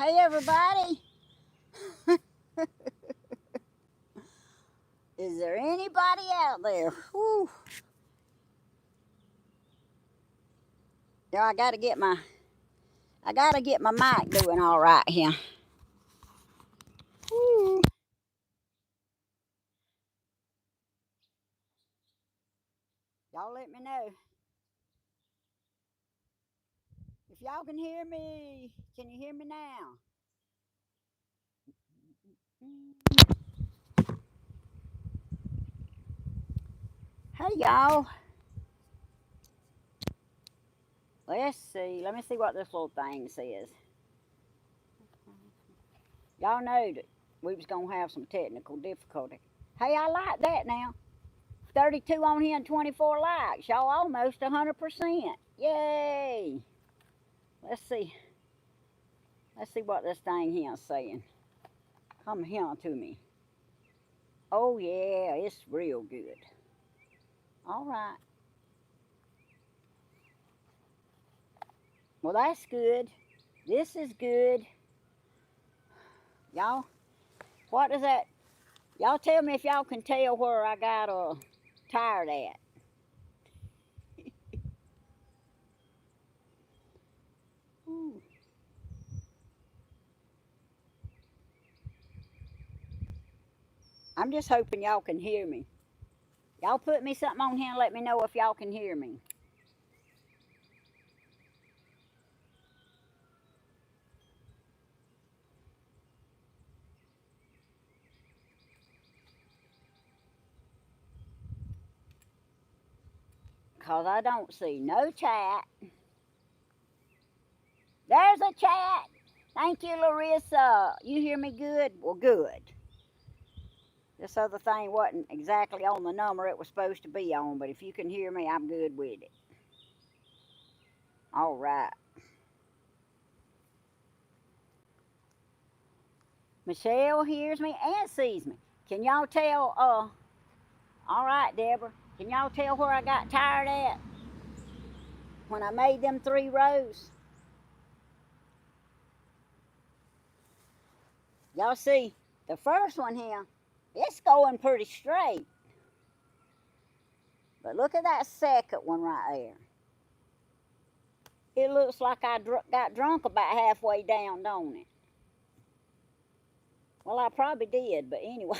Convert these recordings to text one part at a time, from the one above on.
Hey everybody, is there anybody out there? Whew. Yeah, I gotta get my mic doing all right here. Whew. Y'all let me know if y'all can hear me. Can you hear me now? Hey y'all, let's see. Let me see what this little thing says. Y'all know that we was gonna have some technical difficulty. Hey, I like that now. 32 on here and 24 likes. Y'all almost 100%. Yay! Let's see. Let's see what this thing here is saying. Come here to me. Oh yeah, it's real good. All right. Well, that's good. This is good. Y'all, what is that? Y'all tell me if y'all can tell where I got tired at. Ooh. I'm just hoping y'all can hear me. Y'all put me something on here and let me know if y'all can hear me. Because I don't see no chat. There's a chat. Thank you, Larissa. You hear me good? Well, good. This other thing wasn't exactly on the number it was supposed to be on, but if you can hear me, I'm good with it. All right. Michelle hears me and sees me. Can y'all tell, all right, Deborah, can y'all tell where I got tired at when I made them 3 rows? Y'all see, the first one here, it's going pretty straight. But look at that second one right there. It looks like I got drunk about halfway down, don't it? Well, I probably did, but anyway,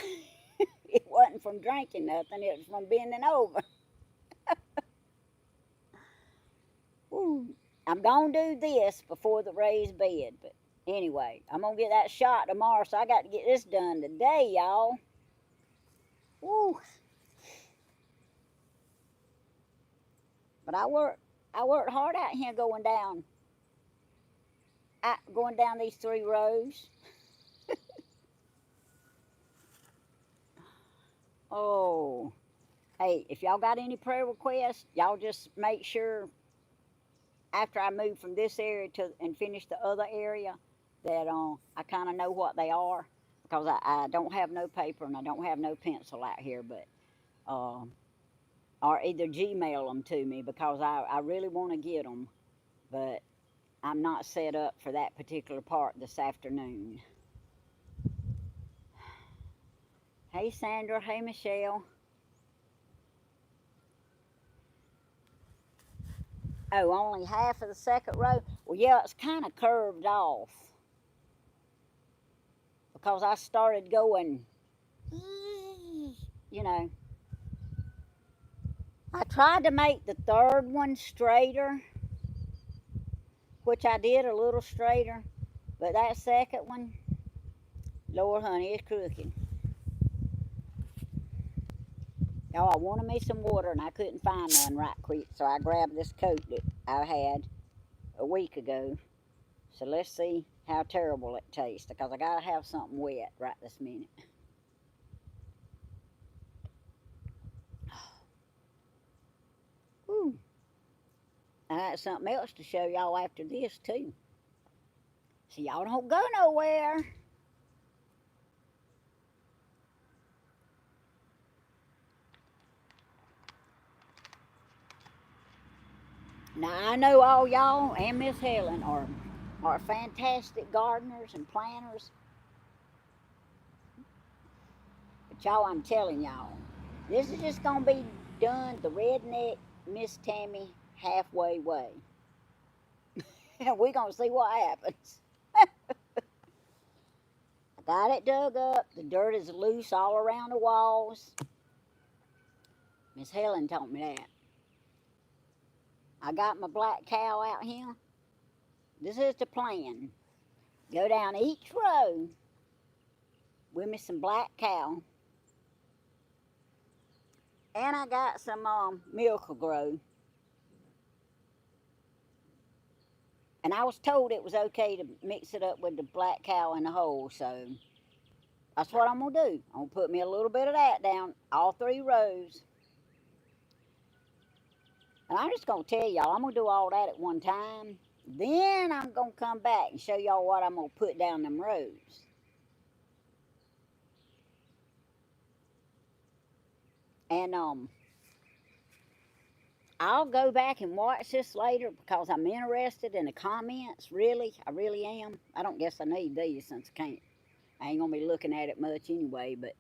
it wasn't from drinking nothing. It was from bending over. Ooh, I'm going to do this before the raised bed, but anyway, I'm going to get that shot tomorrow, so I got to get this done today, y'all. Ooh. But I worked hard out here going down these 3 rows. Oh, hey, if y'all got any prayer requests, y'all just make sure after I move from this area and finish the other area that I kind of know what they are, because I don't have no paper and I don't have no pencil out here, but or either Gmail them to me, because I really want to get them, but I'm not set up for that particular part this afternoon. Hey Sandra, hey Michelle. Oh, only half of the second row? Well, yeah, it's kind of curved off because I started going, you know. I tried to make the third one straighter, which I did a little straighter, but that second one, Lord honey, it's crooked. Y'all, I wanted me some water and I couldn't find none right quick, so I grabbed this coat that I had a week ago. So let's see how terrible it tastes, because I gotta have something wet right this minute. Whew. I got something else to show y'all after this too. So y'all don't go nowhere. Now I know all y'all and Miss Helen are are fantastic gardeners and planters. But y'all, I'm telling y'all, this is just going to be done the redneck Miss Tammy halfway way. And we're going to see what happens. I got it dug up. The dirt is loose all around the walls. Miss Helen told me that. I got my black cow out here. This is the plan. Go down each row with me some black cow. And I got some miracle grow. And I was told it was okay to mix it up with the black cow in the hole, so that's what I'm going to do. I'm going to put me a little bit of that down all 3 rows. And I'm just going to tell y'all, I'm going to do all that at one time. Then I'm going to come back and show y'all what I'm going to put down them rows. And I'll go back and watch this later because I'm interested in the comments, really. I really am. I don't guess I need these since I ain't going to be looking at it much anyway, but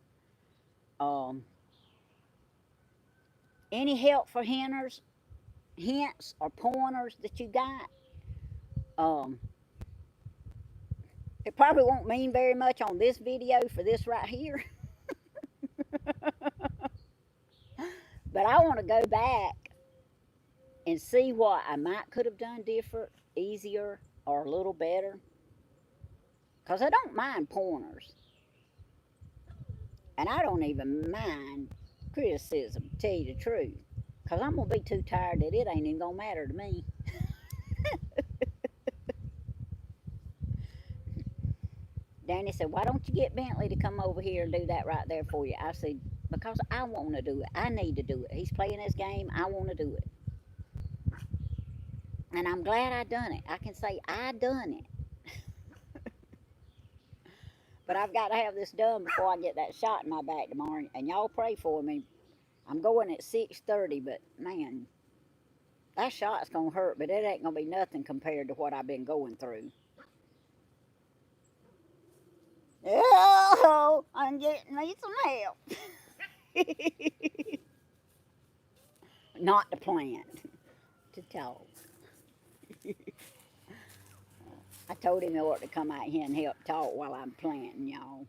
any help for hints or pointers that you got, it probably won't mean very much on this video for this right here. But I want to go back and see what I might could have done different, easier, or a little better. Because I don't mind pointers. And I don't even mind criticism, to tell you the truth. Because I'm going to be too tired that it ain't even going to matter to me. Danny said, why don't you get Bentley to come over here and do that right there for you? I said, because I want to do it. I need to do it. He's playing his game. I want to do it. And I'm glad I done it. I can say I done it. But I've got to have this done before I get that shot in my back tomorrow. And y'all pray for me. I'm going at 6:30, but man, that shot's going to hurt. But it ain't going to be nothing compared to what I've been going through. Oh, I'm getting me some help. Not to plant, to talk. I told him he ought to come out here and help talk while I'm planting, y'all.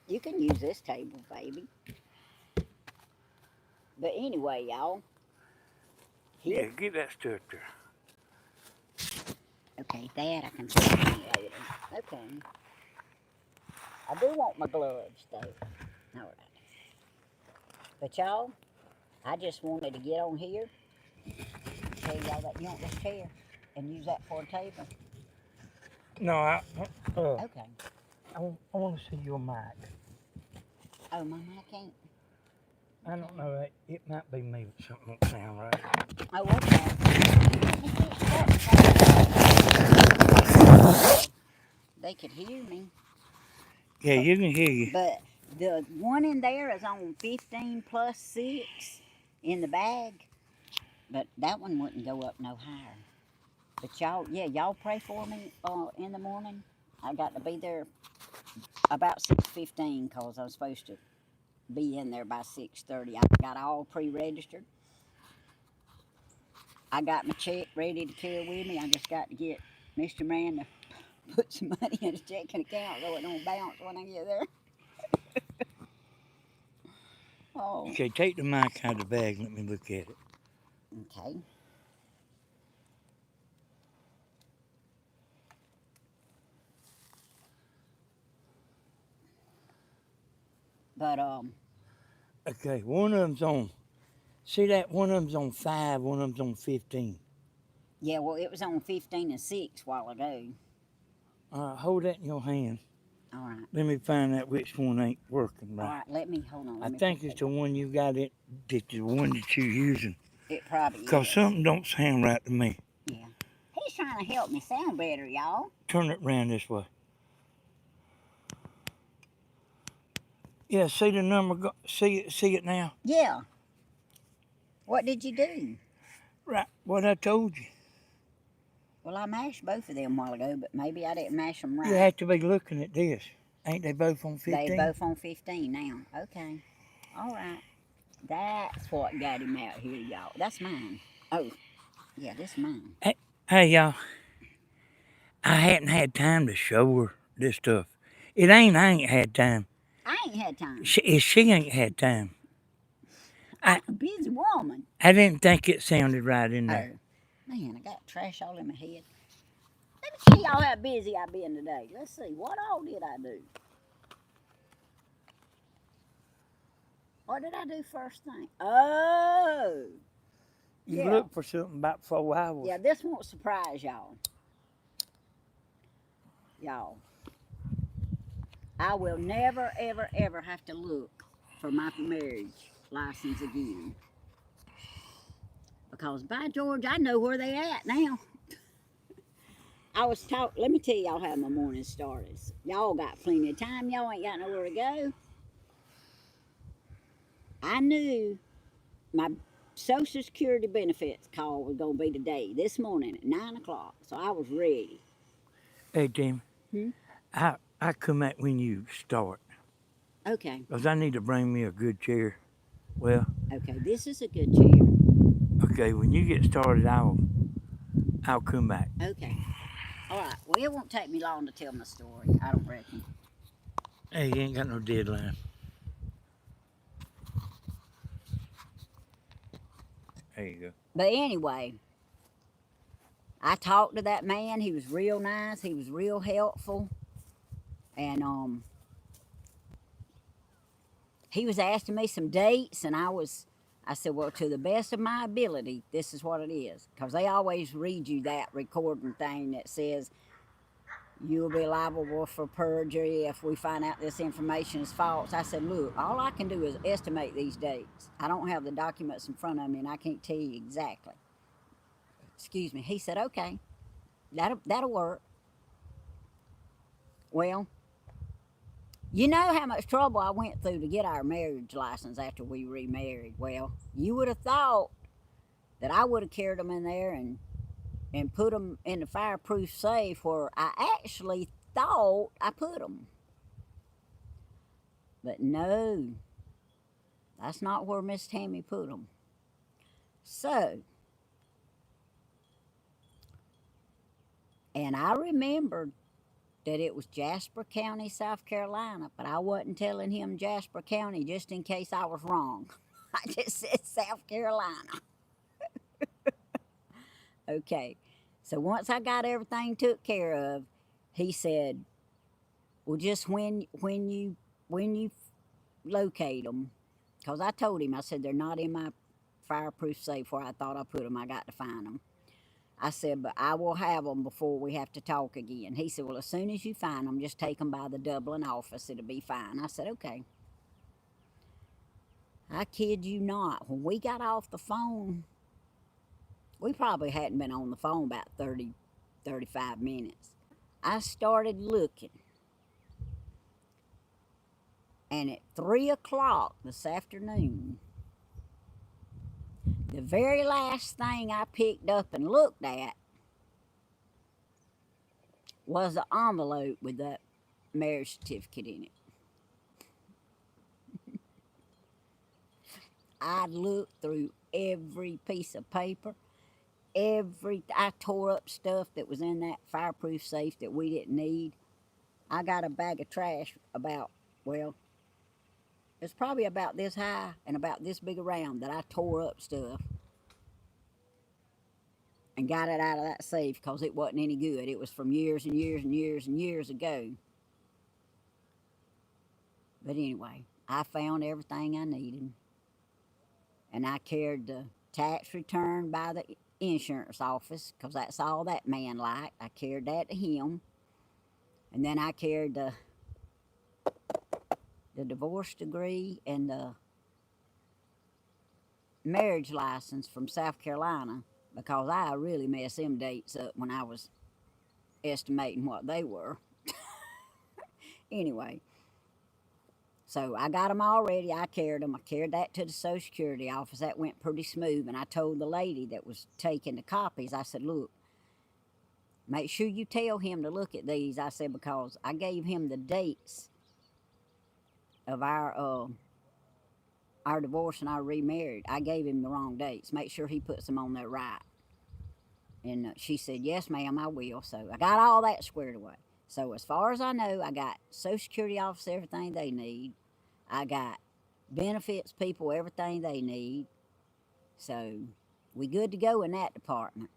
You can use this table, baby. But anyway, y'all. Yeah, get that stuff there. Okay, that I can put on later. Okay. I do want my gloves, though. All right. But y'all, I just wanted to get on here and tell y'all that you want this chair and use that for a table. No, Okay. I want to see your mic. Oh, my mic ain't. I don't know. It might be me, but something don't sound right. Oh, okay. They could hear me. Yeah, you can hear you. But the one in there is on 15 plus 6 in the bag. But that one wouldn't go up no higher. But y'all pray for me in the morning. I got to be there about 6:15 because I was supposed to be in there by 6:30. I got all pre-registered. I got my check ready to carry with me. I just got to get Mr. Man to put some money in his checking account so it don't bounce when I get there. Oh. Okay, take the mic out of the bag. Let me look at it. Okay. But Okay, one of them's on. See that? One of them's on 5, one of them's on 15. yeah, well, it was on 15 and 6 a while ago. All right, hold that in your hand. All right. Let me find out which one ain't working right. All right, hold on. I think it's the one you got it, the one that you're using. It probably Because is. something don't sound right to me. Yeah. He's trying to help me sound better, y'all. Turn it around this way. Yeah, see the number, see it now? Yeah. What did you do? Right, what I told you. Well, I mashed both of them a while ago, but maybe I didn't mash them right. You have to be looking at this. Ain't they both on 15? They both on 15 now. Okay. All right. That's what got him out here, y'all. That's mine. Oh, yeah, this is mine. Hey, y'all. I hadn't had time to show her this stuff. It ain't I ain't had time. I ain't had time. She ain't had time. I'm a busy woman. I didn't think it sounded right in there. Oh, man, I got trash all in my head. Let me tell y'all how busy I've been today. Let's see, what all did I do? What did I do first thing? Oh! You Yeah. looked for something about 4 hours. Yeah, this won't surprise y'all. Y'all, I will never, ever, ever have to look for my marriage license again. Because by George, I know where they at now. Let me tell y'all how my morning started. Y'all got plenty of time. Y'all ain't got nowhere to go. I knew my Social Security benefits call was going to be today, this morning at 9 o'clock. So I was ready. Hey, Tim. Hmm? I come at when you start. Okay. Because I need to bring me a good chair. Well. Okay, this is a good chair. Okay, when you get started, I'll come back. Okay. All right. Well, it won't take me long to tell my story, I don't reckon. Hey, you ain't got no deadline. There you go. But anyway, I talked to that man. He was real nice. He was real helpful. And he was asking me some dates, and I said, well, to the best of my ability, this is what it is. Because they always read you that recording thing that says, you will be liable for perjury if we find out this information is false. I said, look, all I can do is estimate these dates. I don't have the documents in front of me, and I can't tell you exactly. Excuse me. He said, okay, that'll work. Well, you know how much trouble I went through to get our marriage license after we remarried. Well, you would have thought that I would have carried them in there and put them in the fireproof safe where I actually thought I put them. But no, that's not where Miss Tammy put them. So, and I remembered that it was Jasper County, South Carolina, but I wasn't telling him Jasper County just in case I was wrong. I just said South Carolina. Okay, so once I got everything took care of, he said, well, just when you locate them, because I told him, I said, they're not in my fireproof safe where I thought I put them. I got to find them. I said, but I will have them before we have to talk again. He said, well, as soon as you find them, just take them by the Dublin office. It'll be fine. I said, okay. I kid you not. When we got off the phone, we probably hadn't been on the phone about 30, 35 minutes. I started looking. And at 3 o'clock this afternoon, the very last thing I picked up and looked at was an envelope with that marriage certificate in it. I looked through every piece of paper. I tore up stuff that was in that fireproof safe that we didn't need. I got a bag of trash about, well, it's probably about this high and about this big around that I tore up stuff and got it out of that safe because it wasn't any good. It was from years and years and years and years ago. But anyway, I found everything I needed. And I carried the tax return by the insurance office because that's all that man liked. I carried that to him. And then I carried the divorce degree and the marriage license from South Carolina because I really messed them dates up when I was estimating what they were. Anyway, so I got them all ready. I carried them. I carried that to the Social Security office. That went pretty smooth. And I told the lady that was taking the copies, I said, look, Make sure you tell him to look at these. I said, because I gave him the dates of our divorce and our remarried. I gave him the wrong dates. Make sure he puts them on there right. And she said, yes, ma'am, I will. So I got all that squared away. So as far as I know, I got Social Security office, everything they need. I got benefits people, everything they need. So we good to go in that department.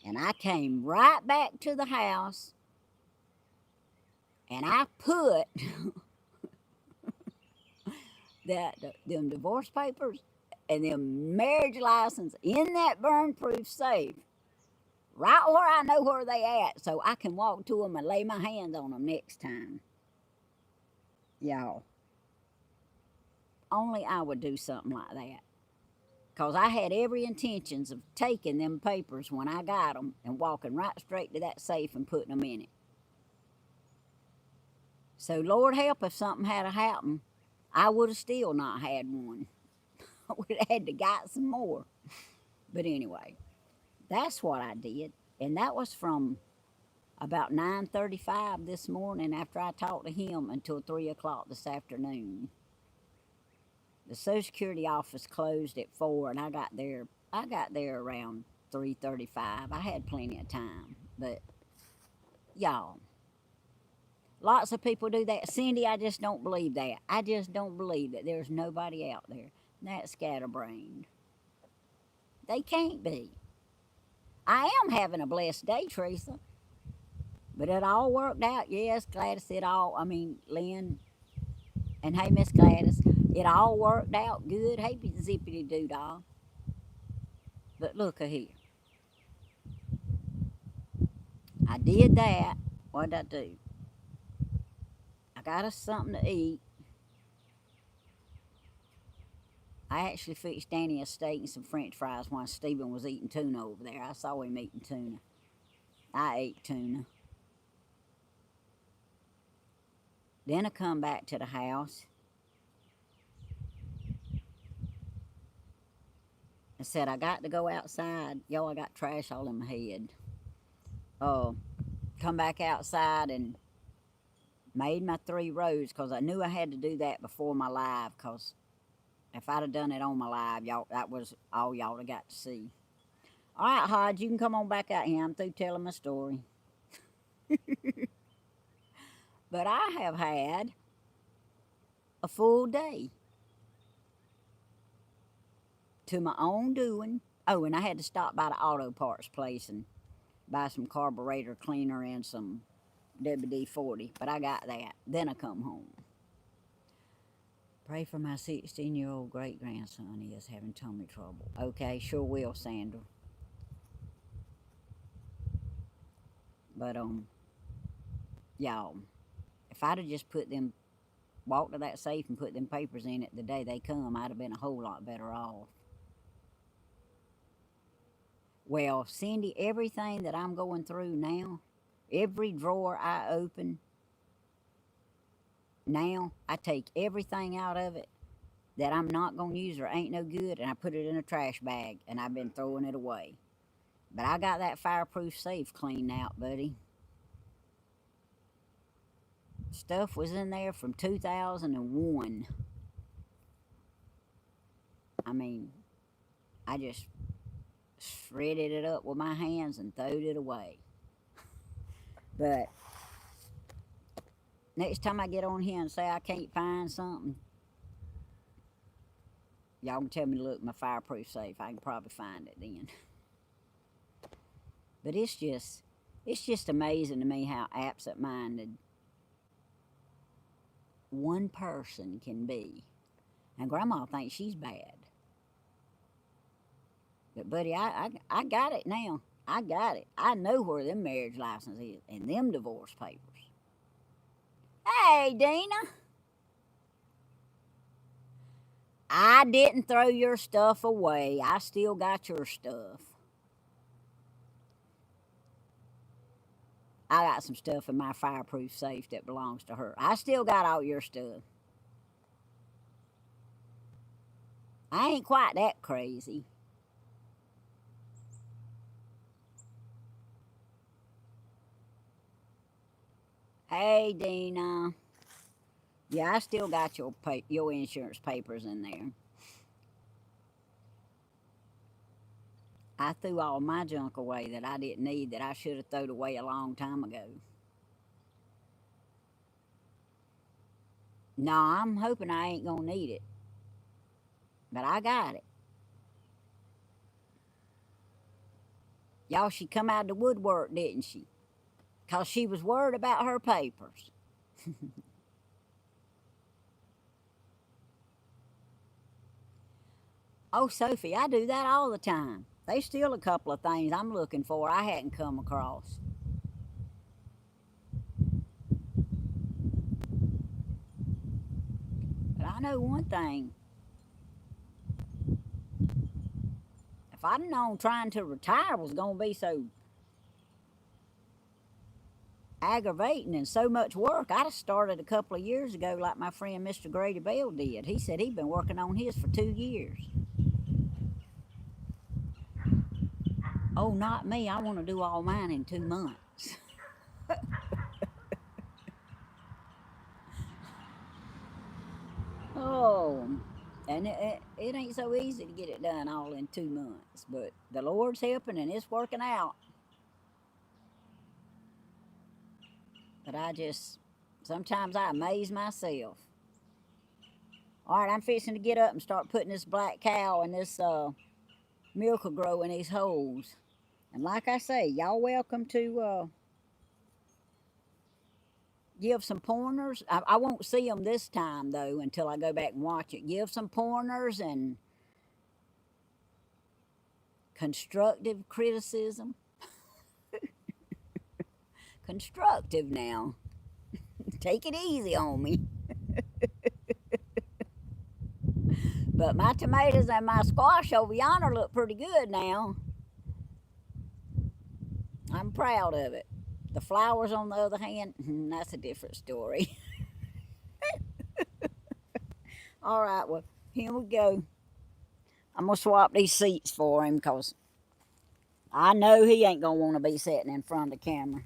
And I came right back to the house and I put them divorce papers and them marriage license in that burn-proof safe, right where I know where they at, so I can walk to them and lay my hands on them next time. Y'all, only I would do something like that. Because I had every intentions of taking them papers when I got them and walking right straight to that safe and putting them in it. So Lord help if something had happened, I would have still not had one. I would have had to got some more. But anyway, that's what I did. And that was from about 9:35 this morning after I talked to him until 3 o'clock this afternoon. The Social Security office closed at 4 and I got there around 3:35. I had plenty of time. But y'all, lots of people do that. Cindy, I just don't believe that. I just don't believe that there's nobody out there that's scatterbrained. They can't be. I am having a blessed day, Teresa. But it all worked out. Yes, Gladys, Lynn, and hey, Miss Gladys, it all worked out good. Hey, zippity doo dah. But look here. I did that. What did I do? I got us something to eat. I actually fixed Danny a steak and some french fries while Stephen was eating tuna over there. I saw him eating tuna. I ate tuna. Then I come back to the house. I said, I got to go outside. Y'all, I got trash all in my head. Come back outside and made my 3 rows because I knew I had to do that before my live, because if I'd have done it on my live, y'all, that was all y'all have got to see. All right, Hodge, you can come on back out here. I'm through telling my story. But I have had a full day to my own doing. Oh, and I had to stop by the auto parts place and buy some carburetor cleaner and some WD-40, but I got that. Then I come home. Pray for my 16-year-old great-grandson. He is having tummy trouble. Okay, sure will, Sandra. But, y'all, if I'd have just walked to that safe and put them papers in it the day they come, I'd have been a whole lot better off. Well, Cindy, everything that I'm going through now, every drawer I open, now I take everything out of it that I'm not going to use or ain't no good, and I put it in a trash bag, and I've been throwing it away. But I got that fireproof safe cleaned out, buddy. Stuff was in there from 2001. I just shredded it up with my hands and throwed it away. But next time I get on here and say I can't find something, y'all can tell me to look at my fireproof safe. I can probably find it then. But it's just amazing to me how absent-minded one person can be. And Grandma thinks she's bad. But buddy, I got it now. I got it. I know where them marriage license is and them divorce papers. Hey, Dina. I didn't throw your stuff away. I still got your stuff. I got some stuff in my fireproof safe that belongs to her. I still got all your stuff. I ain't quite that crazy. Hey, Dina. Yeah, I still got your insurance papers in there. I threw all my junk away that I didn't need that I should have thrown away a long time ago. No, I'm hoping I ain't gonna need it. But I got it. Y'all, she come out of the woodwork, didn't she? 'Cause she was worried about her papers. Oh, Sophie, I do that all the time. There's still a couple of things I'm looking for I hadn't come across. But I know one thing. If I'd known trying to retire was going to be so aggravating and so much work, I'd have started a couple of years ago like my friend Mr. Grady Bell did. He said he'd been working on his for 2 years. Oh, not me. I want to do all mine in 2 months. Oh, and it ain't so easy to get it done all in 2 months, but the Lord's helping and it's working out. But sometimes I amaze myself. All right, I'm fixing to get up and start putting this black cow and this miracle grow in these holes. And like I say, y'all welcome to give some pointers. I won't see them this time, though, until I go back and watch it. Give some pointers and constructive criticism. Constructive now. Take it easy on me. But my tomatoes and my squash over yonder look pretty good now. I'm proud of it. The flowers, on the other hand, that's a different story. All right, well, here we go. I'm going to swap these seats for him because I know he ain't going to want to be sitting in front of the camera.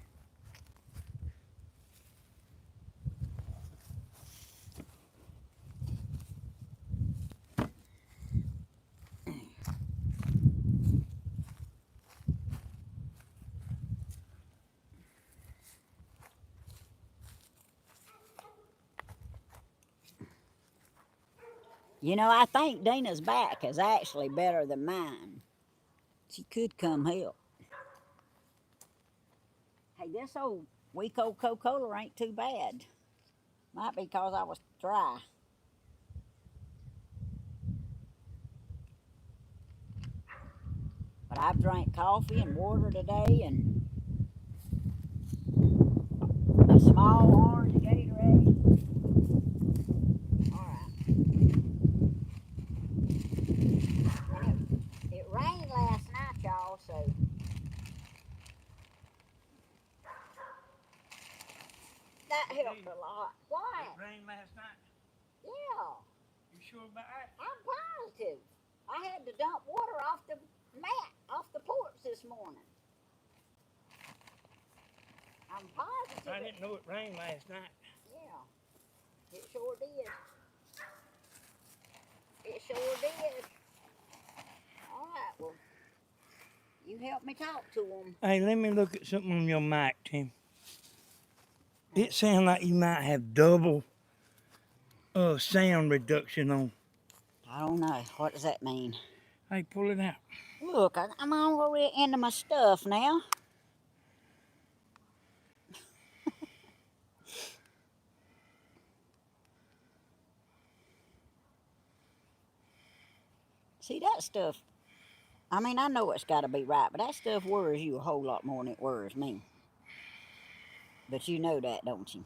You know, I think Dina's back is actually better than mine. She could come help. Hey, this old weak old Coca-Cola ain't too bad. Might be because I was dry. But I've drank coffee and water today and a small orange Gatorade. All right. It rained last night, y'all, so that helped a lot. What? It rained last night. Yeah. You sure about that? I'm positive. I had to dump water off the mat, off the porch this morning. I'm positive. I didn't know it rained last night. Yeah, it sure did. It sure did. All right, well, you help me talk to them. Hey, let me look at something on your mic, Tim. It sounds like you might have double sound reduction on. I don't know. What does that mean? Hey, pull it out. Look, I'm already into my stuff now. See, that stuff, I mean, I know it's got to be right, but that stuff worries you a whole lot more than it worries me. But you know that, don't you?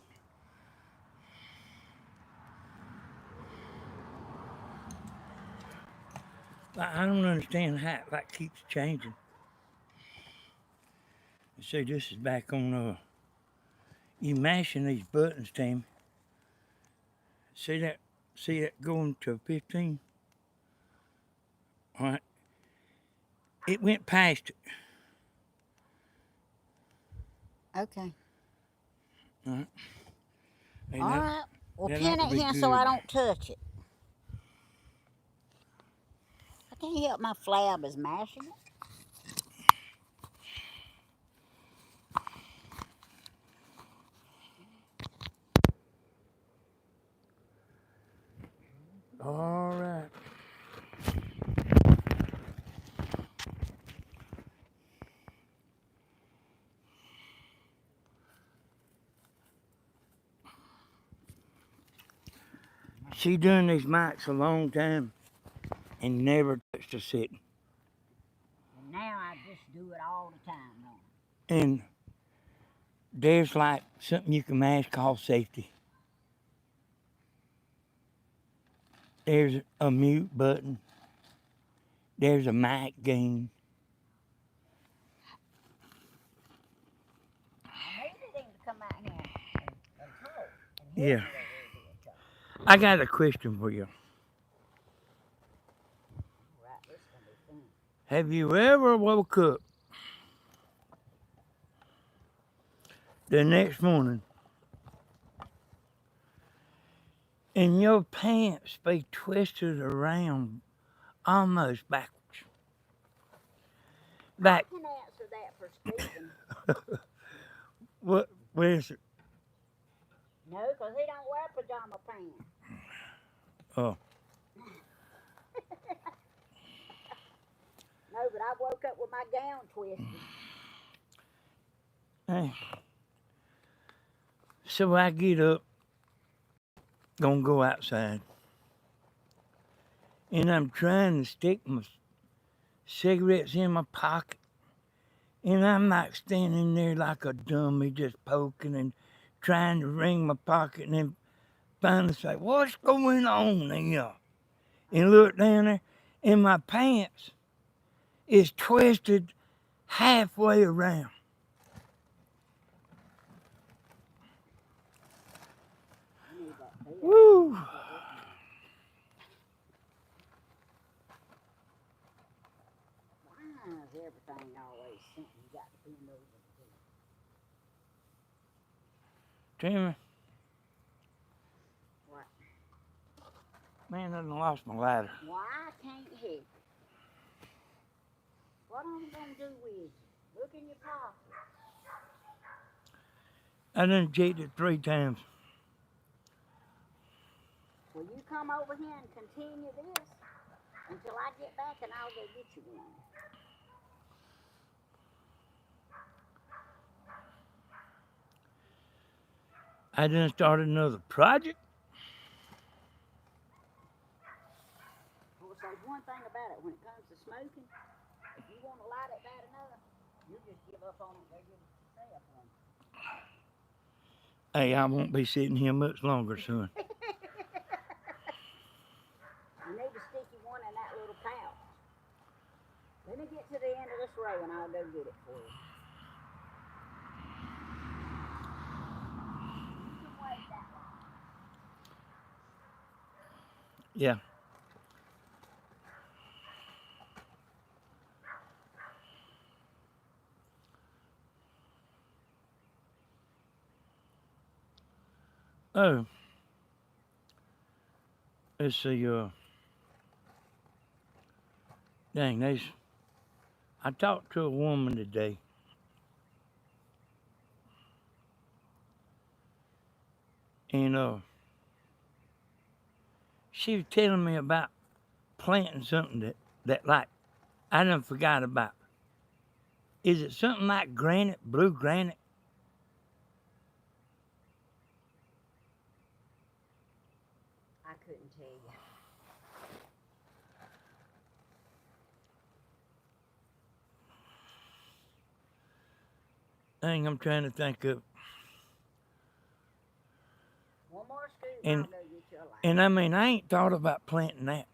I don't understand how it like keeps changing. See, this is back on, you mashing these buttons, Tammy. See that going to 15? All right. It went past it. Okay. Alright. Hey, All right. Well, that pin ought to it be here so I good. don't touch it. I can't help my flab is mashing it. All right. She done these mics a long time and never touched a setting. And now I just do it all the time, don't I? And there's like something you can mash called safety. There's a mute button. There's a mic gain. I needed him to come out here and talk. And Yeah. help me a little bit. I got a question for you. Right, this is gonna be fun. Have you ever woke up the next morning and your pants be twisted around almost backwards? I Like, can answer that for Stephen. where's it? No, because he don't wear pajama pants. Oh, No, but I woke up with my gown twisted. hey. So I get up, gonna go outside, and I'm trying to stick my cigarettes in my pocket, and I'm like standing there like a dummy, just poking and trying to ring my pocket, and then finally say, "What's going on here?" And look down there, and my pants is twisted halfway around. I need that belt. Woo! Why is everything always something you got to bend over to do? Tammy, What? man, I done lost my lighter. Why I can't help it? What I'm gonna do with you? Look in your pocket. I done checked it 3 times. Will you come over here and continue this until I get back and I'll go get you one? I done started another project. Of course, there's one thing about it. When it comes to smoking, if you want to light it bad enough, you just give up on it and go get it yourself one. Hey, I won't be sitting here much longer, son. You need to stick you one in that little pouch. Let me get to the end of this row and I'll go get it for you. You can wait that long. Yeah. Oh. Let's see, dang, I talked to a woman today. And she was telling me about planting something that like I done forgot about. Is it something like granite, blue granite? I couldn't tell you. Dang, I'm trying to think of. One more scoop And- I'll go get you a light. And I mean, I ain't thought about planting that.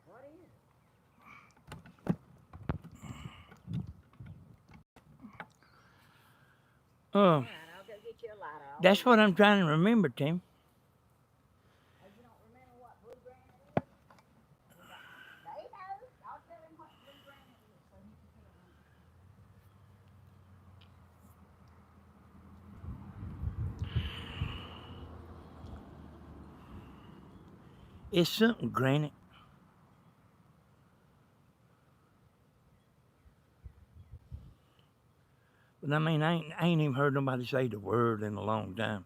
What is it? All right, I'll go get you a lighter. That's what I'm trying to remember, Tim. Oh, you don't remember what blue granite is? They know. I'll tell him what blue granite is so he can tell me. It's something granite. But I mean, I ain't even heard nobody say the word in a long time.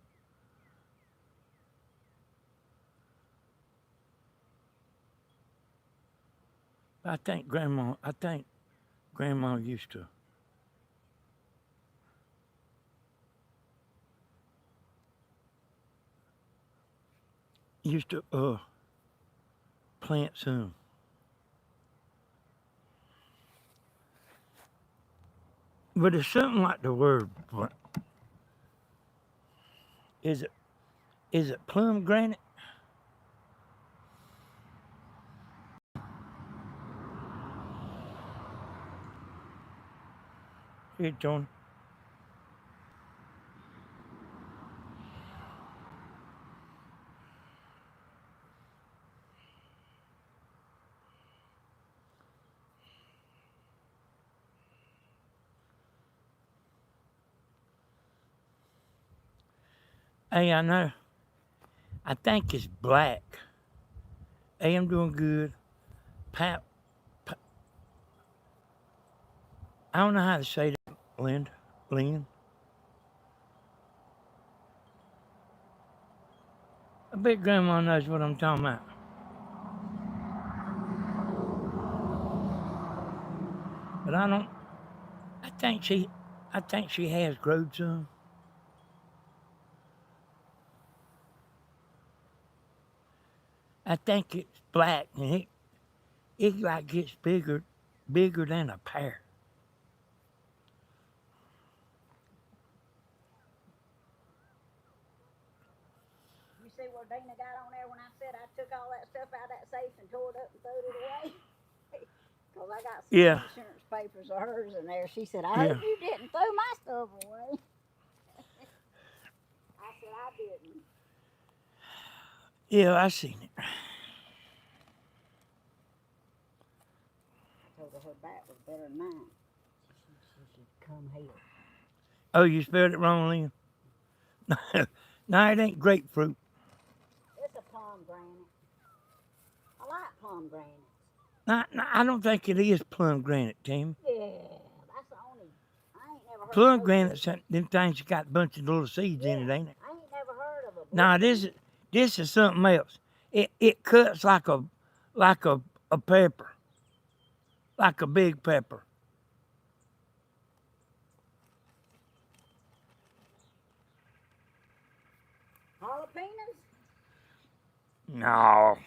I think Grandma used to plant some. But it's something like the word. Is it plum granite? Here, Tony. Hey, I know. I think it's black. Hey, I'm doing good. Pat, I don't know how to say that, Lynn. I bet Grandma knows what I'm talking about. But I don't. I think she has growed some. I think it's black and it like gets bigger than a pear. You see where Dana got on there when I said I took all that stuff out of that safe and tore it up and threw it away? Because I got some insurance papers of hers in there. She said, I hope you didn't throw my stuff away. I said, I didn't. Yeah, I seen it. I told her back was better than mine. She should come here. Oh, you spelled it wrong, Lynn? No, it ain't grapefruit. It's a pomegranate. I like pomegranates. No, I don't think it is plum granite, Tim. Yeah, that's the only. I ain't never heard Plum of granate's them things that got a bunch of little seeds in it, ain't it? I ain't never heard of a. No, this is something else. It cuts like a pepper, like a big pepper. Jalapenos? No.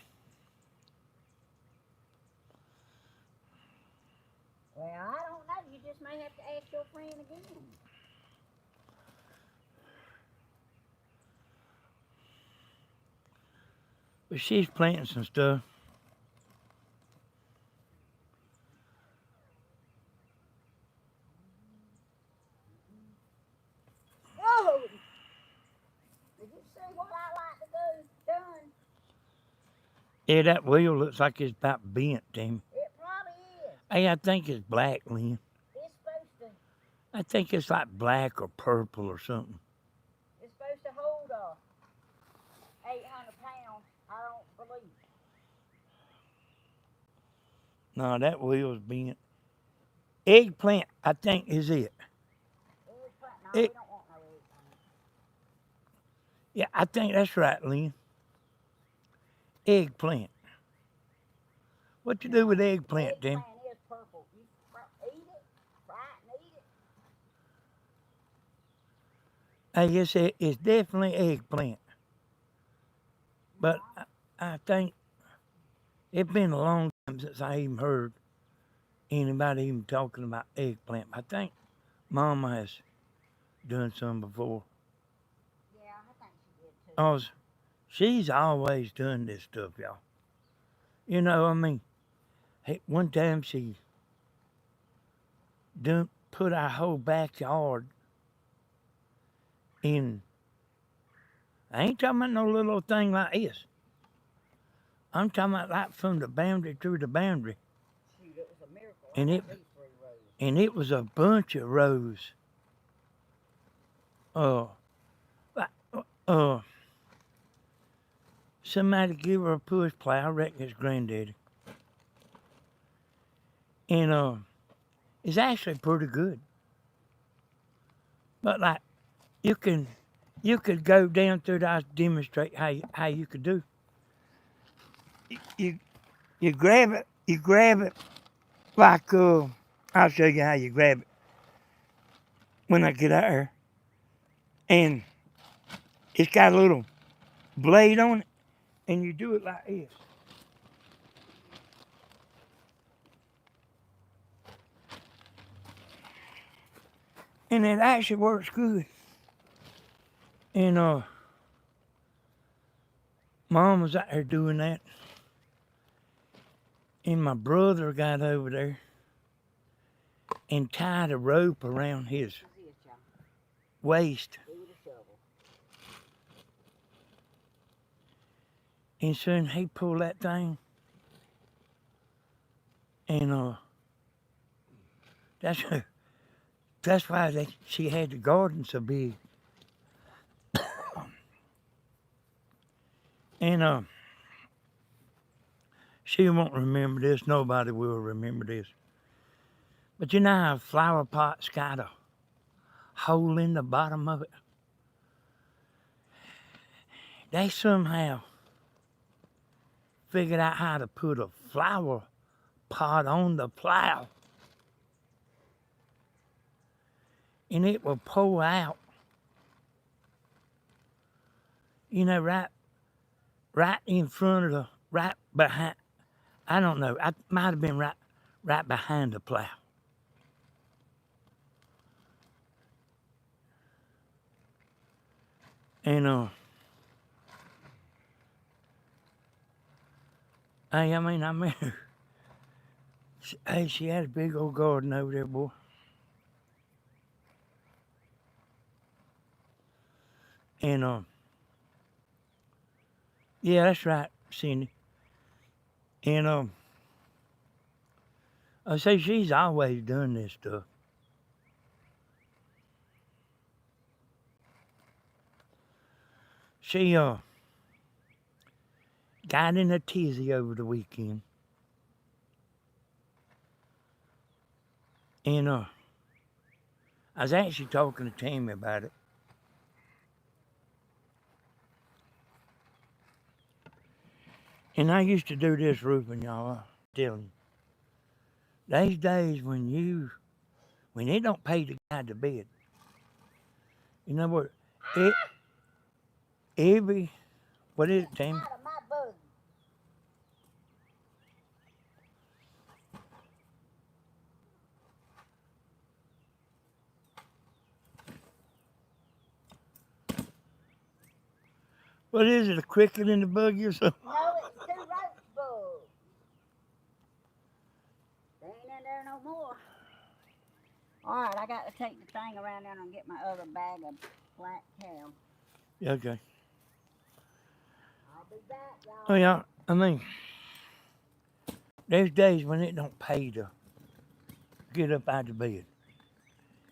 Well, I don't know. You just may have to ask your friend again. But she's planting some stuff. Oh! Did you see what I like to do? Done. Yeah, that wheel looks like it's about bent, Tim. It probably is. Hey, I think it's black, Lynn. It's supposed to. I think it's like black or purple or something. It's supposed to hold 800 pounds. I don't believe. No, that wheel's bent. Eggplant, I think, is it. Eggplant? No, we don't want no eggplant. Yeah, I think that's right, Lynn. Eggplant. What you do with eggplant, Tim? Eggplant is purple. You eat it, fry it and eat it. I guess it's definitely eggplant. But I think it's been a long time since I even heard anybody even talking about eggplant. I think Mama has done some before. Yeah, I think she did too. Oh, she's always done this stuff, y'all. You know, I mean, one time she put our whole backyard in. I ain't talking about no little thing like this. I'm talking about like from the boundary to the boundary. Shoot, it was a miracle. And it was a bunch of rows. somebody give her a push plow. I reckon it's granddaddy. And it's actually pretty good. But like you could go down through there, I'll demonstrate how you could do. You you grab it like I'll show you how you grab it when I get out there. And it's got a little blade on it, and you do it like this. And it actually works good. And Mom was out there doing that. And my brother got over there and tied a rope around his waist. And soon he pulled that thing. And that's why she had the garden so big. And she won't remember this. Nobody will remember this. But you know how a flower pot's got a hole in the bottom of it? They somehow figured out how to put a flower pot on the plow. And it will pour out. You know, right in front of right behind, I don't know, I might have been right behind the plow. And I met her. Hey, she had a big old garden over there, boy. And yeah, that's right, Cindy. And I say she's always done this stuff. She got in a tizzy over the weekend. And I was actually talking to Tammy about it. And I used to do this roofing, y'all. I'm telling you. These days when it don't pay to guide the bed, you know what? What is it, Tammy? What is it, a cricket in the buggy or something? No, it's 2 roach bugs. They ain't in there no more. All right, I got to take the thing around there and get my other bag of black cow. Yeah, okay. I'll be back, y'all. Oh, yeah, I mean, there's days when it don't pay to get up out of bed.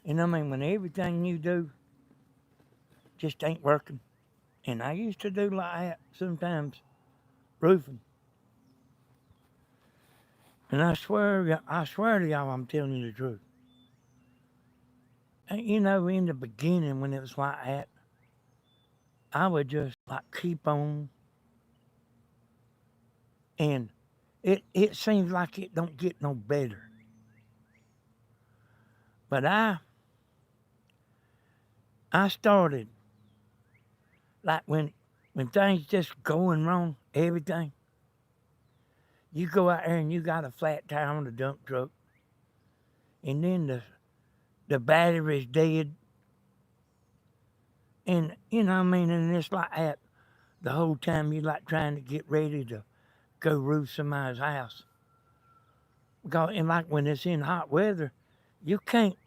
And I mean, when everything you do just ain't working. And I used to do like that sometimes, roofing. And I swear to y'all, I'm telling you the truth. And you know, in the beginning when it was like that, I would just like keep on. And it seems like it don't get no better. But I started, like when things just going wrong, everything, you go out there and you got a flat tire on the dump truck, and then the battery's dead. And, you know what I mean, and it's like that the whole time you like trying to get ready to go roof somebody's house. Because, and like when it's in hot weather, you can't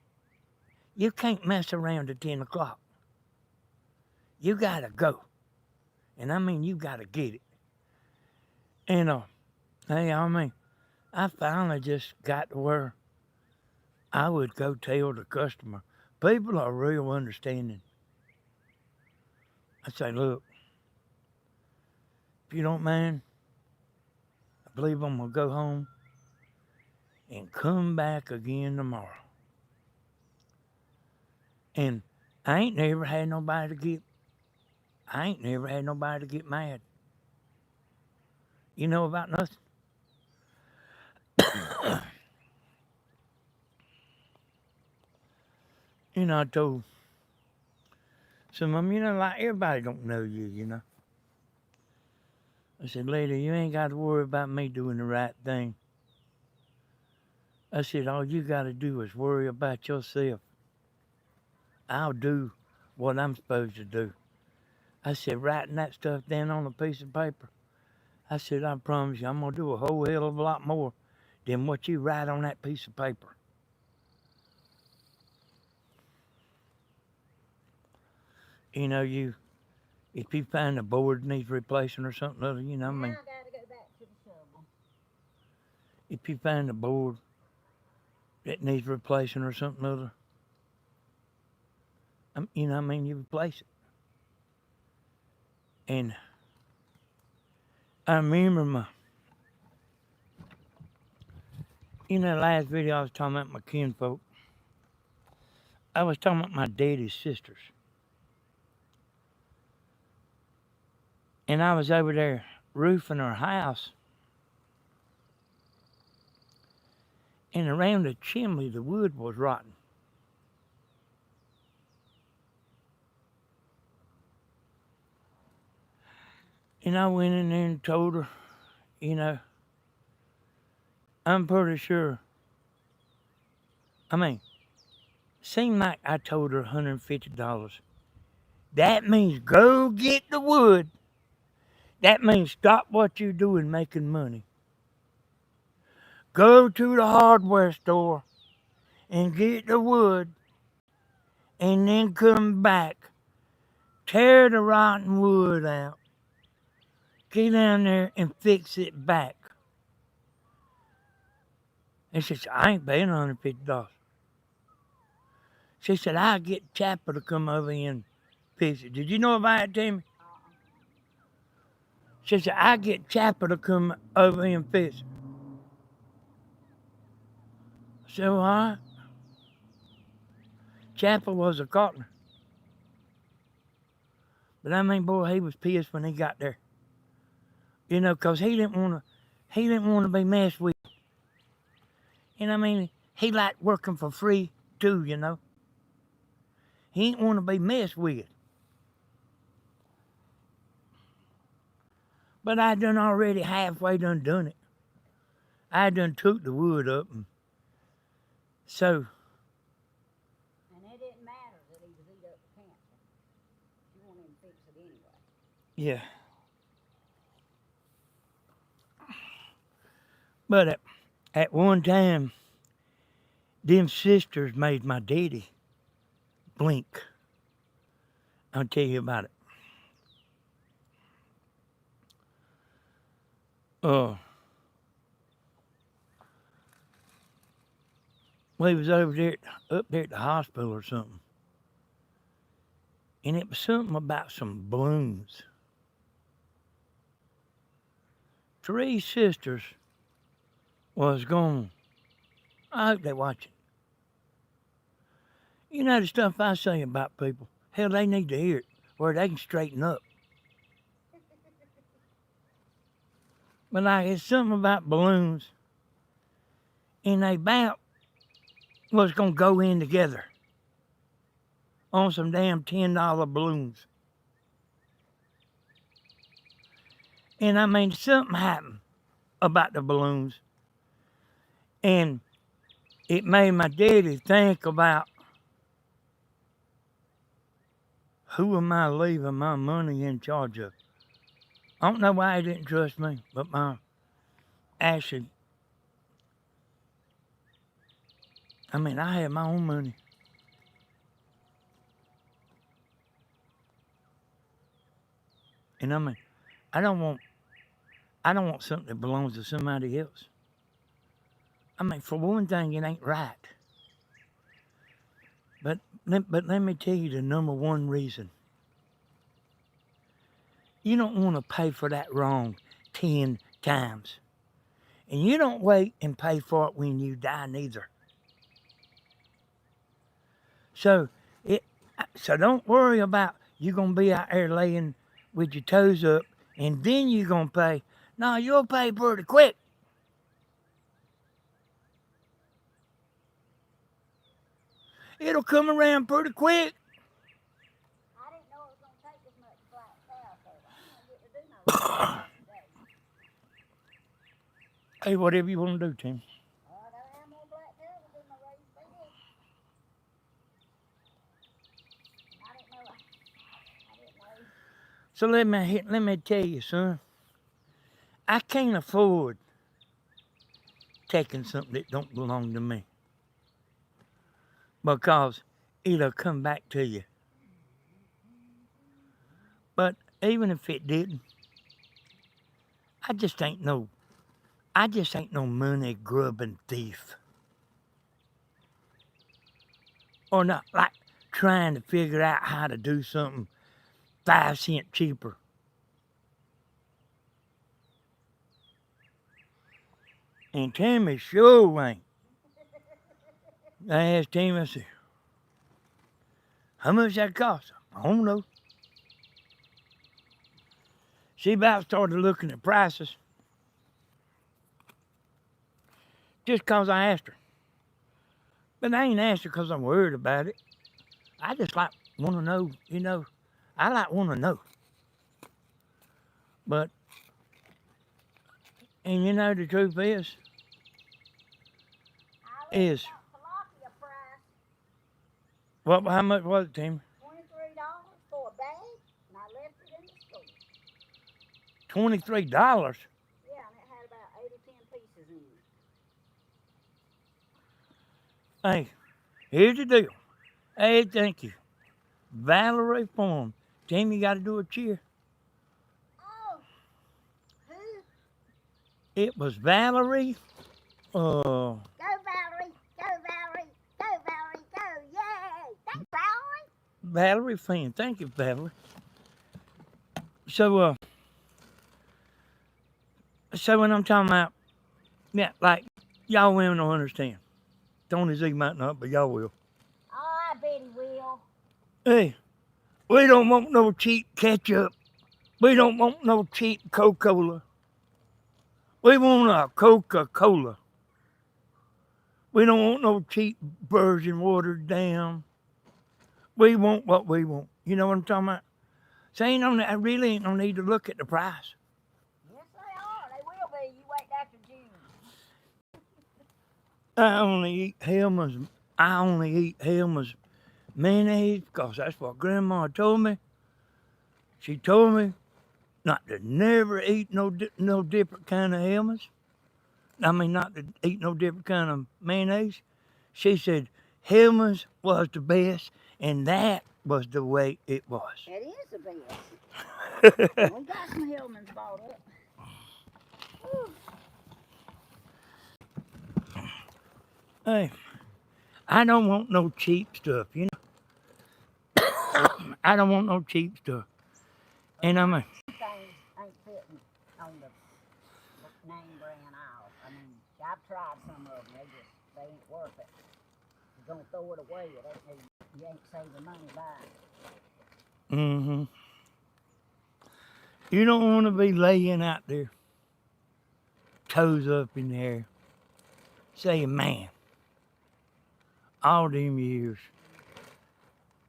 mess around at 10 o'clock. You gotta go. And I mean, you gotta get it. And, hey, I mean, I finally just got to where I would go tell the customer. People are real understanding. I say, look, if you don't mind, I believe I'm going to go home and come back again tomorrow. And I ain't never had nobody to get mad. You know about nothing. I told some of them, like everybody don't know you. I said, lady, you ain't got to worry about me doing the right thing. I said, all you got to do is worry about yourself. I'll do what I'm supposed to do. I said, writing that stuff down on a piece of paper. I said, I promise you, I'm going to do a whole hell of a lot more than what you write on that piece of paper. If you find a board needs replacing or something other, Now I gotta go back to the shovel. if you find a board that needs replacing or something other, you replace it. And I remember last video I was talking about my kinfolk. I was talking about my daddy's sisters. And I was over there roofing her house. And around the chimney, the wood was rotten. And I went in there and told her, I'm pretty sure. Seemed like I told her $150. That means go get the wood. That means stop what you're doing making money. Go to the hardware store and get the wood and then come back. Tear the rotten wood out. Get down there and fix it back. And she said, I ain't paying $150. She said, I'll get Chapel to come over here and fix it. Did you know about it, Tammy? She said, I'll get Chapel to come over here and fix it. I said, well, all right. Chapel was a carpenter. But boy, he was pissed when he got there. Because he didn't want to be messed with. And he liked working for free too, He didn't want to be messed with. But I done already halfway done it. I done took the wood up, and so. And it didn't matter that he was eat up with cancer. You wanted him to fix it anyway. Yeah. But at one time, them sisters made my daddy blink. I'll tell you about it. We was up there at the hospital or something. And it was something about some balloons. 3 sisters was gone. I hope they watch it. The stuff I say about people. Hell, they need to hear it where they can straighten up. But it's something about balloons. And they about was going to go in together on some damn $10 balloons. And something happened about the balloons. And it made my daddy think about, who am I leaving my money in charge of? I don't know why he didn't trust me, but actually, I had my own money. And I don't want something that belongs to somebody else. For one thing, it ain't right. But let me tell you the number one reason. You don't want to pay for that wrong 10 times. And you don't wait and pay for it when you die neither. So it so don't worry about you gonna be out there laying with your toes up and then you gonna pay. No, you'll pay pretty quick. It'll come around pretty quick. I didn't know it was gonna take as much black cow for it. I'm gonna get to do no today. Hey, whatever you want to do, Tim. Oh, I gotta have more black cows in my raised bed. I didn't know. I didn't know. So let me tell you, son. I can't afford taking something that don't belong to me because it'll come back to you. But even if it didn't, I just ain't no money grubbing thief. Or not like trying to figure out how to do something 5 cents cheaper. And Tammy sure ain't. I asked Tammy, I said, how much that cost? I don't know. She about started looking at prices just 'cause I asked her. But I ain't asked her 'cause I'm worried about it. I just like want to know, I like want to know. But, and the truth is, what? How much was it, Tammy? $23 for a bag, and I left it in the store. $23? Yeah, and it had about 8 or 10 pieces in it. Hey, here's the deal. Hey, thank you. Valerie Farm. Tammy got to do a cheer. Oh, who? It was Valerie. Go, Valerie! Go, Valerie! Go, Valerie! Go! Yay! Thanks, Valerie! Valerie Fan. Thank you, Valerie. So when I'm talking about, yeah, like, y'all women don't understand. Tony Z might not, but y'all will. Oh, I bet he will. Hey, we don't want no cheap ketchup. We don't want no cheap Coca-Cola. We want a Coca-Cola. We don't want no cheap version watered down. We want what we want. You know what I'm talking about? So I really ain't no need to look at the price. Yes, they are. They will be. You wait after June. I only eat Helma's mayonnaise because that's what Grandma told me. She told me not to never eat no different kind of Helma's. I mean, not to eat no different kind of mayonnaise. She said Helma's was the best, and that was the way it was. It is the best. We got some Hillman's bought up. Hey, I don't want no cheap stuff, I don't want no cheap stuff. And I'm a. Things ain't fitting on the name brand aisle. I mean, I've tried some of them. They ain't worth it. You're gonna throw it away. You ain't saving money buying it. Mm-hmm. You don't want to be laying out there, toes up in the air, saying, man, all them years,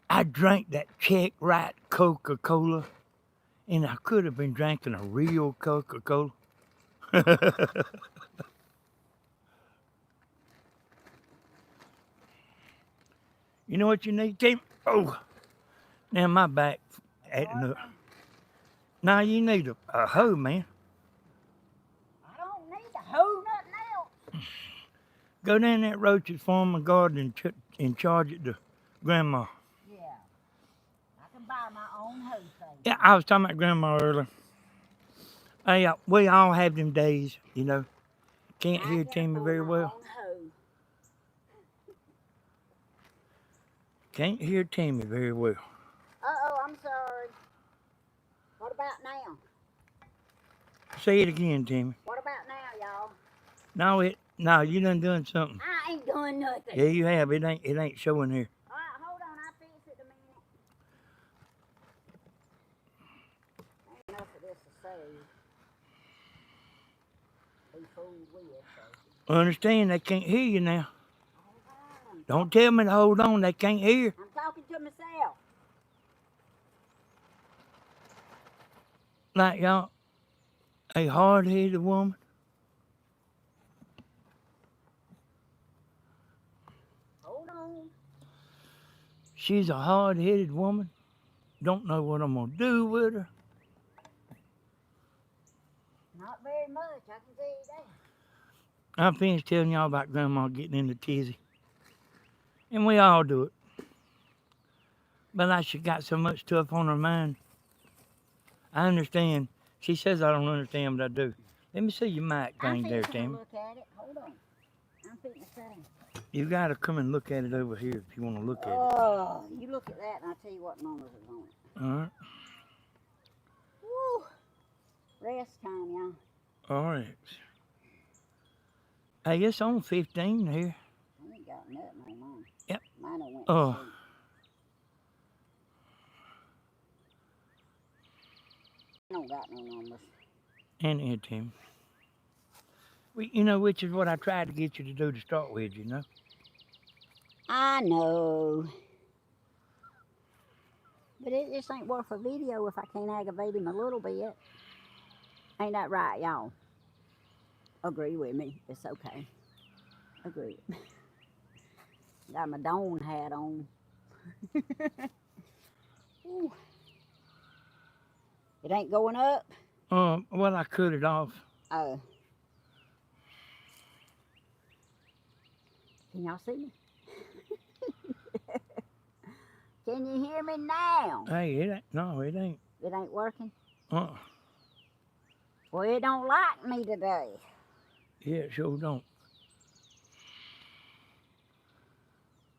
I drank that check right Coca-Cola, and I could have been drinking a real Coca-Cola. You know what you need, Tim? Oh, now my back acting up. Now you need a hoe, man. I don't need to hoe nothing else. Go down that Roach's Farm and Garden and charge it to Grandma. Yeah. I can buy my own hoe thing. Yeah, I was talking about Grandma earlier. Hey, we all have them days, Can't hear Tammy very well. Can't hear Tammy very well. Uh-oh, I'm sorry. What What about now? Say it again, Tammy. What about now, y'all? No, you done done something. I ain't doing nothing. Yeah, you have. It ain't showing here. All right, hold on. I'll fix it a minute. Ain't enough of this to save. Be fooled with, so. Understand? They can't hear you now. Hold on. Don't tell me to hold on. They can't hear. I'm talking to myself. Like y'all, a hard-headed woman. Hold on. She's a hard-headed woman. Don't know what I'm gonna do with her. Not very much, I can tell you that. I finished telling y'all about Grandma getting into tizzy. And we all do it. But like she got so much stuff on her mind. I understand. She says I don't understand, but I do. Let me see your mic thing there, I'm Tammy. look at it. Hold on. I'm fixing to say. You gotta come and look at it over here if you want to look at it. Oh, you look at that and I'll tell you what numbers is on it. All right. Woo. Rest time, y'all. All right. Hey, it's on 15 here. I ain't got nothing on mine. Yep. Mine done went Oh. to sleep. I don't got no numbers. And here, Tim. You know, which is what I tried to get you to do to start with, you know? I know. But it just ain't worth a video if I can't aggravate him a little bit. Ain't that right, y'all? Agree with me. It's okay. Agree. Got my Dawn hat on. Ooh. It ain't going up? Well, I cut it off. Oh. Can y'all see me? Can you hear me now? Hey, it ain't. It ain't working? Uh-uh. Well, it don't like me today. Yeah, it sure don't.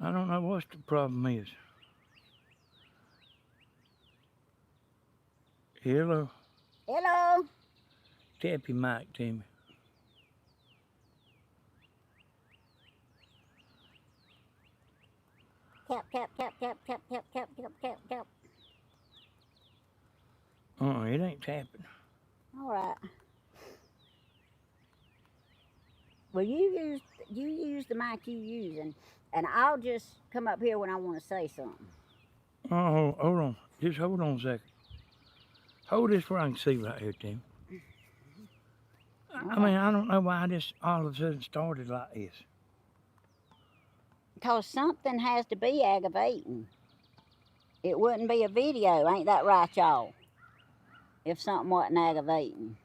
I don't know what the problem is. Hello. Hello? Tap your mic, Timmy. Tap, tap, tap, tap, tap, tap, tap, tap, tap, tap. It ain't tapping. All right. Well, you use the mic you using, and I'll just come up here when I want to say something. Oh, hold on. Just hold on a second. Hold this where I can see right here, Tim. I mean, I don't know why this all of a sudden started like this. Because something has to be aggravating. It wouldn't be a video, ain't that right, y'all? If something wasn't aggravating.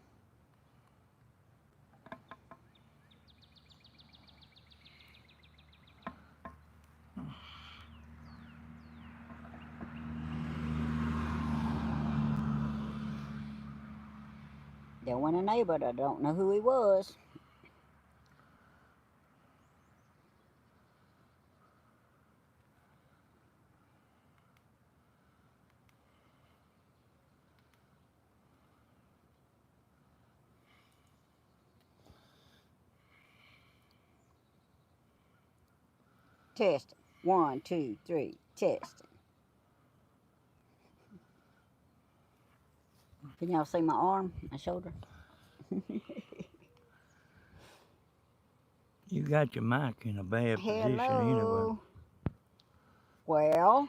There went a neighbor that don't know who he was. Testing. 1, 2, 3. Testing. Can y'all see my arm, my shoulder? You got your mic in a bad position anyway. Well,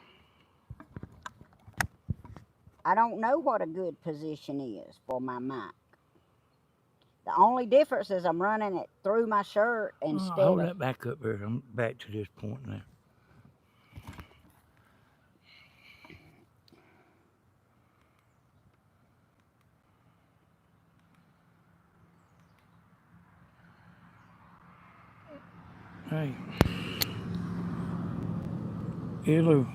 I don't know what a good position is for my mic. The only difference is I'm running it through my shirt instead Hold of... that back up there. I'm back to this point now. Hey. Hello.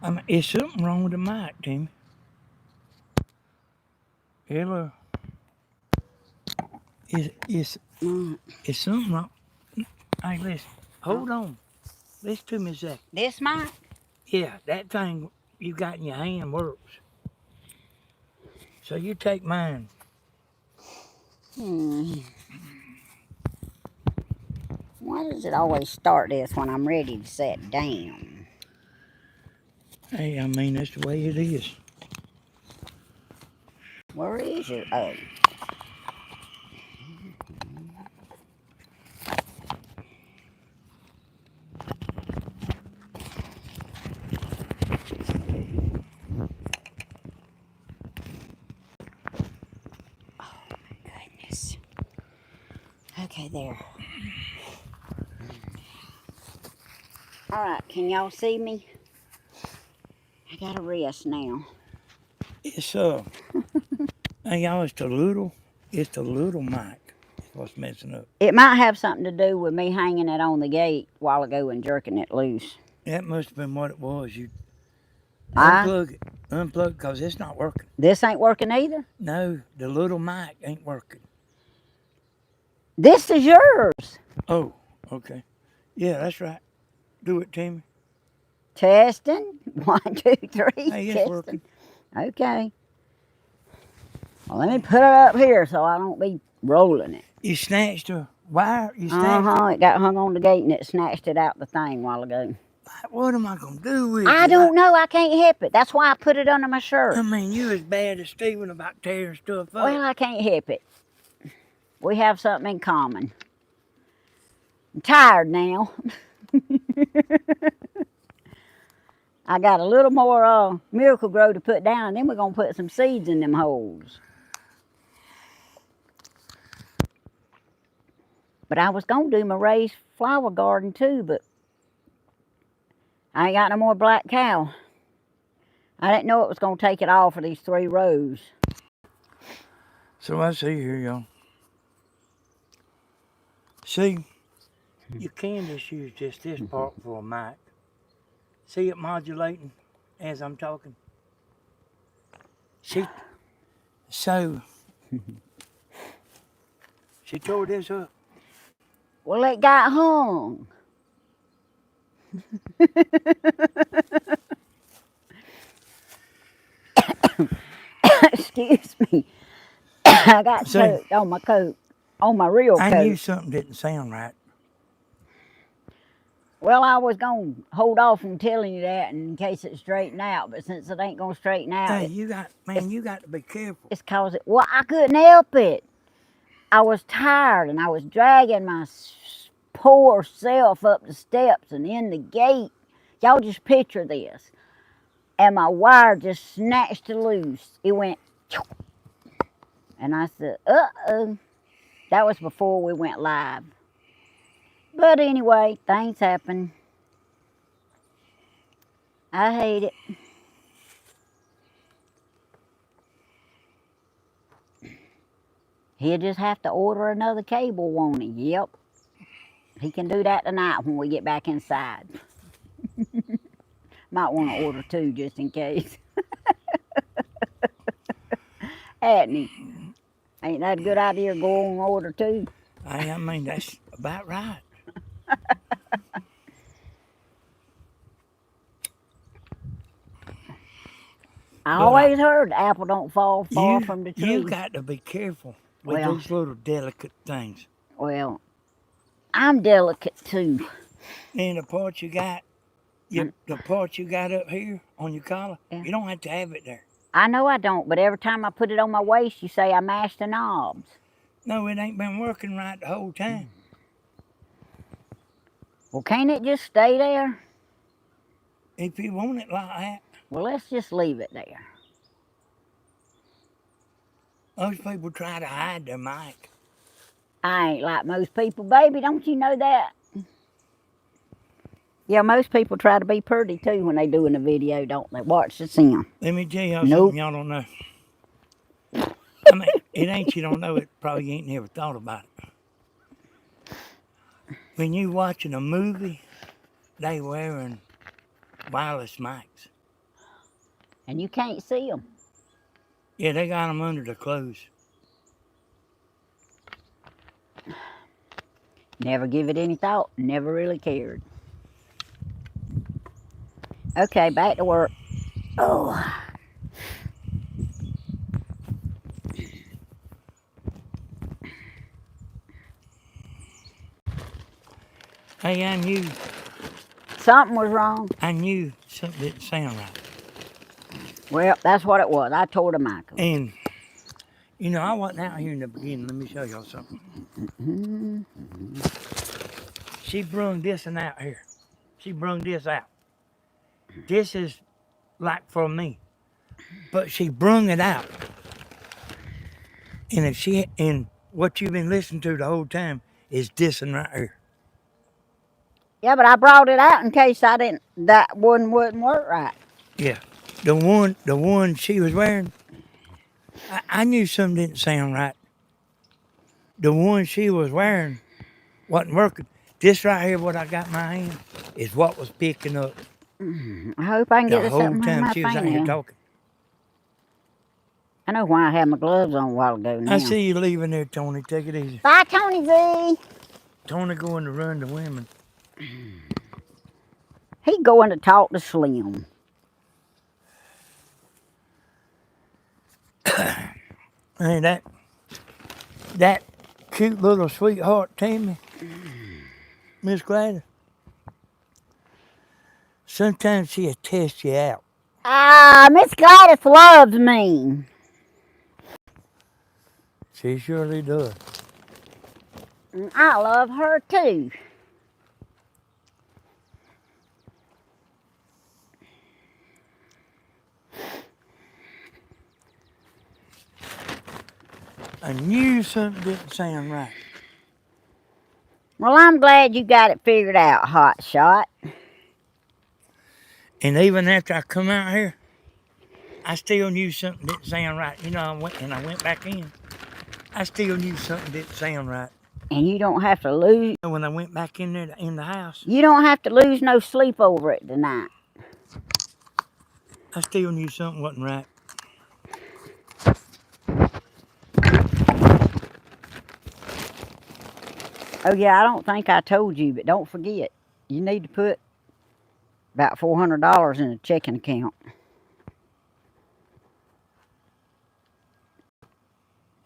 I mean, is something wrong with the mic, Timmy? Hello. Is something wrong? Hey, listen. Hold on. Listen to me a second. This mic? Yeah, that thing you got in your hand works. So you take mine. Why does it always start this when I'm ready to sit down? Hey, I mean, that's the way it is. Where is your... Oh. Goodness. Okay, there. Alright, can y'all see me? I gotta rest now. It's hey y'all, it's the little mic. It's what's messing up. It might have something to do with me hanging it on the gate a while ago and jerking it loose. That must have been what it was. You I- unplug, because it's not working. This ain't working either? No, the little mic ain't working. This is yours. Oh, okay. Yeah, that's right. Do it, Tammy. Testing. 1, 2, 3. Hey, it's testing. working. Okay. Well, let me put it up here so I don't be rolling it. You snatched a wire? You snatched It got hung on the gate and it snatched it out the thing a while ago. What am I going to do with it? I don't know. I can't help it. That's why I put it under my shirt. I mean, you as bad as Steven about tearing stuff up. Well, I can't help it. We have something in common. I'm tired now. I got a little more Miracle Grow to put down, and then we're going to put some seeds in them holes. But I was going to do my raised flower garden too, but I ain't got no more black cow. I didn't know it was going to take it all for these 3 rows. So I see here, y'all. See, you can just use just this part for a mic. See it modulating as I'm talking? So she tore this up. Well, it got hung. Excuse me. I got soaked on my coat, on my real coat. I knew something didn't sound right. Well, I was going to hold off from telling you that in case it straightened out, but since it ain't going to straighten out... Hey, you got to be careful. It's cause it... Well, I couldn't help it. I was tired, and I was dragging my poor self up the steps and in the gate. Y'all just picture this. And my wire just snatched loose. It went... And I said, uh-oh. That was before we went live. But anyway, things happen. I hate it. He'll just have to order another cable, won't he? Yep. He can do that tonight when we get back inside. Might want to order 2 just in case. Hadn't he? Ain't that a good idea to go and order 2? I mean, that's about right. I always heard the apple don't fall far from the tree. You got to be careful with these little delicate things. Well, I'm delicate too. And the part you got, the part you got up here on your collar, you don't have to have it there. I know I don't, but every time I put it on my waist, you say I mashed the knobs. No, it ain't been working right the whole time. Well, can't it just stay there? If you want it like that. Well, let's just leave it there. Most people try to hide their mic. I ain't like most people, baby. Don't you know that? Yeah, most people try to be pretty too when they doing a video, don't they? Watch the sim. Let me tell y'all something y'all don't know. I mean, it ain't you don't know it, probably ain't never thought about it. When you watching a movie, they wearing wireless mics. And you can't see them. Yeah, they got them under the clothes. Never give it any thought. Never really cared. Okay, back to work. Oh. Hey, I knew Something was wrong. something didn't sound right. Well, that's what it was. I told her Michael. And, you know, I wasn't out here in the beginning. Let me show y'all something. She brung this and out here. She brung this out. This is like for me. But she brung it out. And what you've been listening to the whole time is this one right here. Yeah, but I brought it out in case that one wouldn't work right. Yeah. The one she was wearing, I knew something didn't sound right. The one she was wearing wasn't working. This right here, what I got in my hand, is what was picking up I hope I can get the this whole up in time my she was out here fingernail. talking. I know why I had my gloves on a while ago now. I see you leaving there, Tony. Take it easy. Bye, Tony Z. Tony going to run the women. He going to talk to Slim. Hey, that cute little sweetheart Tammy, Miss Gladys. Sometimes she'll test you out. Miss Gladys loves me. She surely does. And I love her too. I knew something didn't sound right. Well, I'm glad you got it figured out, Hot Shot. And even after I come out here, I still knew something didn't sound right. You know, I went back in. I still knew something didn't sound right. And you don't have to lose. When I went back in there in the house, You don't have to lose no sleep over it tonight. I still knew something wasn't right. Oh yeah, I don't think I told you, but don't forget, you need to put about $400 in a checking account.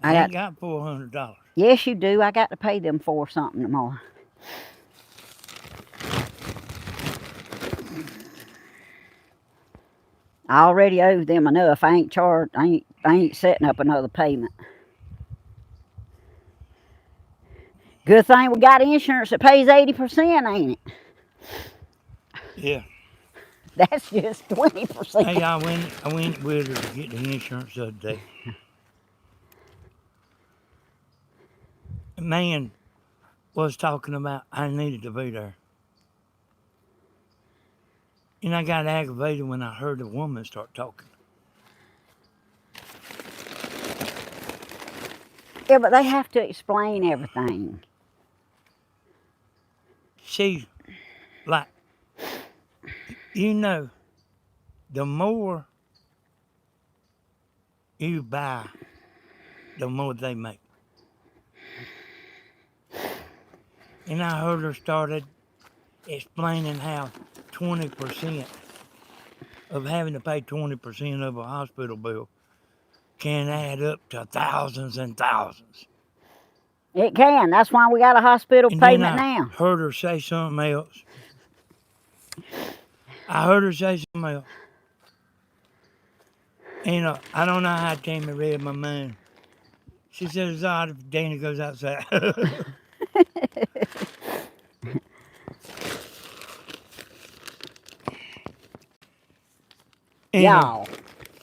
I ain't got $400. Yes, you do. I got to pay them for something tomorrow. I already owe them enough. I ain't setting up another payment. Good thing we got insurance that pays 80%, ain't it? Yeah. That's just 20%. Hey, I went with her to get the insurance the other day. The man was talking about I needed to be there. And I got aggravated when I heard the woman start talking. Yeah, but they have to explain everything. She's like, you know, the more you buy, the more they make. And I heard her started explaining how 20% of having to pay 20% of a hospital bill can add up to thousands and thousands. It can. That's why we got a hospital And payment then I now. heard her say something else. And I don't know how Tammy read my mind. She said it's odd if Dana goes outside. Y'all.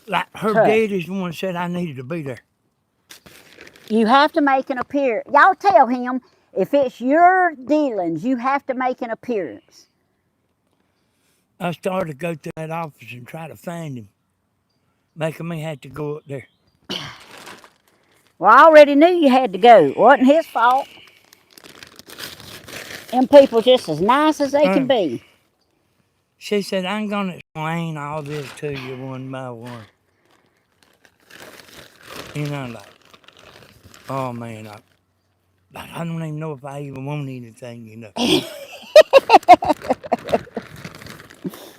Like her daddy's the one said I needed to be there. You have to make an appearance. Y'all tell him if it's your dealings, you have to make an appearance. I started to go to that office and try to find him, making me have to go up there. Well, I already knew you had to go. It wasn't his fault. Them people just as nice as they can be. She said, I'm going to explain all this to you one by one. And I'm like, oh man, I don't even know if I even want anything, you know.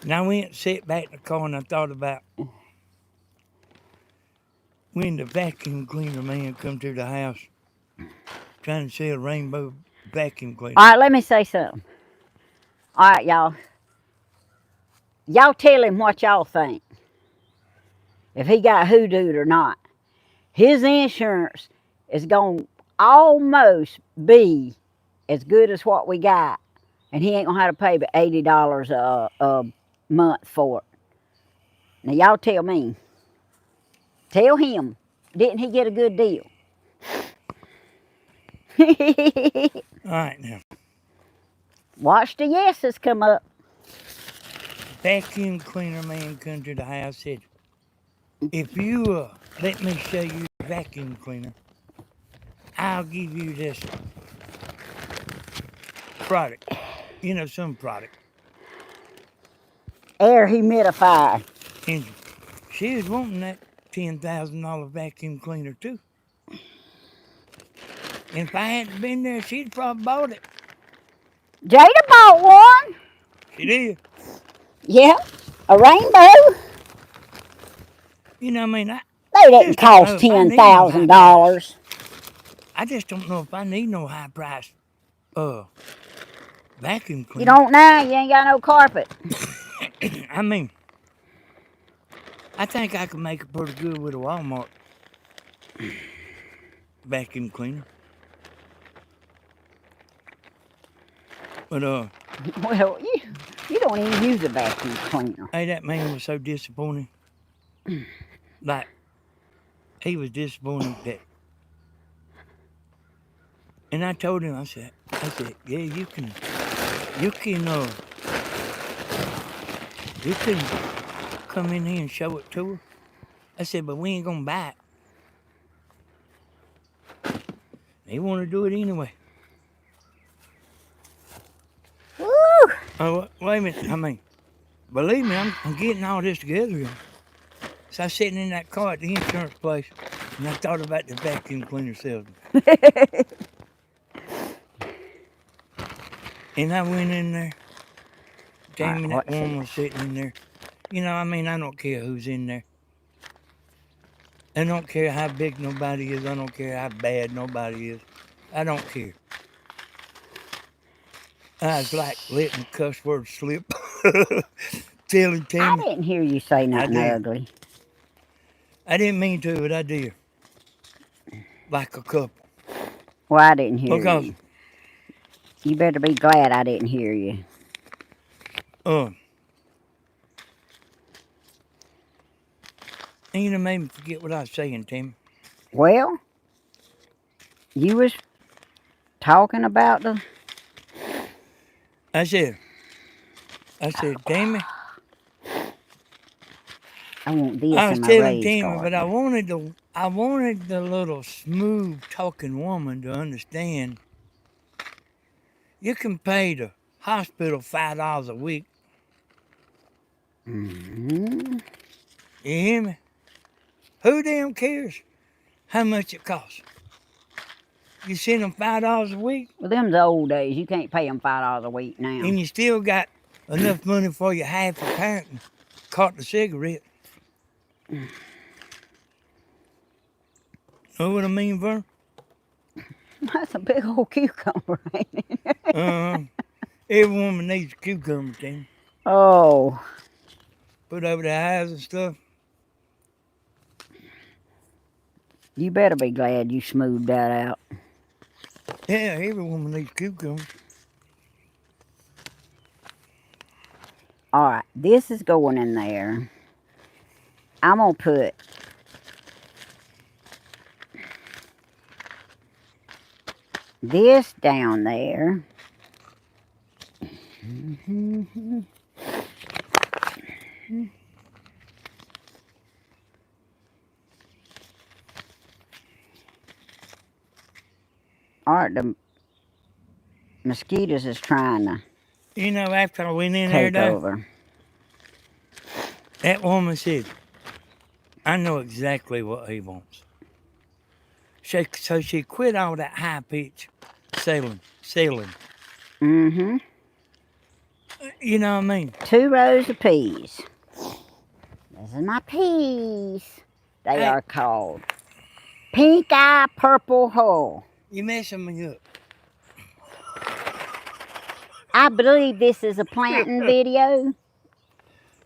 And I went and sat back in the car and I thought about when the vacuum cleaner man come to the house trying to sell rainbow vacuum cleaner. All right, let me say something. All right, y'all. Y'all tell him what y'all think. If he got hoodooed or not. His insurance is going to almost be as good as what we got. And he ain't going to have to pay but $80 a month for it. Now, y'all tell me. Tell him. Didn't he get a good deal? All right, now. Watch the yeses come up. Vacuum cleaner man come to the house said, if you let me show you the vacuum cleaner, I'll give you this product. You know, some product. Air humidifier. And she was wanting that $10,000 vacuum cleaner too. And if I hadn't been there, she'd probably bought it. Jada bought one. She did. Yeah, a rainbow. You know, I mean, They didn't cost $10,000. I just don't know if I need no high price vacuum cleaner. You don't now, you ain't got no carpet. I mean, I think I can make it pretty good with a Walmart vacuum cleaner. But well, you don't even use a vacuum cleaner. Hey, that man was so disappointed. Like, he was disappointed that. And I told him, I said, yeah, you can come in here and show it to her. I said, but we ain't gonna buy it. He wanna do it anyway. Woo! Oh, wait a minute. I mean, believe me, I'm getting all this together. So I was sitting in that car at the insurance place, and I thought about the vacuum cleaner salesman. And I went in there. Tammy, that woman was sitting in there. You know, I mean, I don't care who's in there. I don't care how big nobody is. I don't care how bad nobody is. I don't care. I was like letting cuss words slip. Telling Tammy. I didn't hear you say nothing ugly. I didn't mean to, but I did. Like a couple. Well, I didn't hear you. You better be glad I didn't hear you. And you done made me forget what I was saying, Tammy. Well, you was talking about the... I said, Tammy. I want this I was in my telling raised Tammy, garden. but I wanted the little smooth talking woman to understand. You can pay the hospital $5 a week. Mm-hmm. You hear me? Who damn cares how much it costs? You send them $5 a week. Well, them's the old days. You can't pay them $5 a week now. And you still got enough money for your half a pint and carton of cigarettes. Know what I mean, Vern? That's a big old cucumber, ain't it? Every woman needs a cucumber, Tammy. Oh. Put over their eyes and stuff. You better be glad you smoothed that out. Yeah, every woman needs cucumbers. All right, this is going in there. I'm going to put this down there. All right, the mosquitoes is trying to You know, after I went in take there, over. That woman said, I know exactly what he wants. So she quit all that high pitch selling. Mm-hmm. You know what I mean? 2 rows of peas. This is my peas. They are called pink eye purple hull. You messing me up. I believe this is a planting video.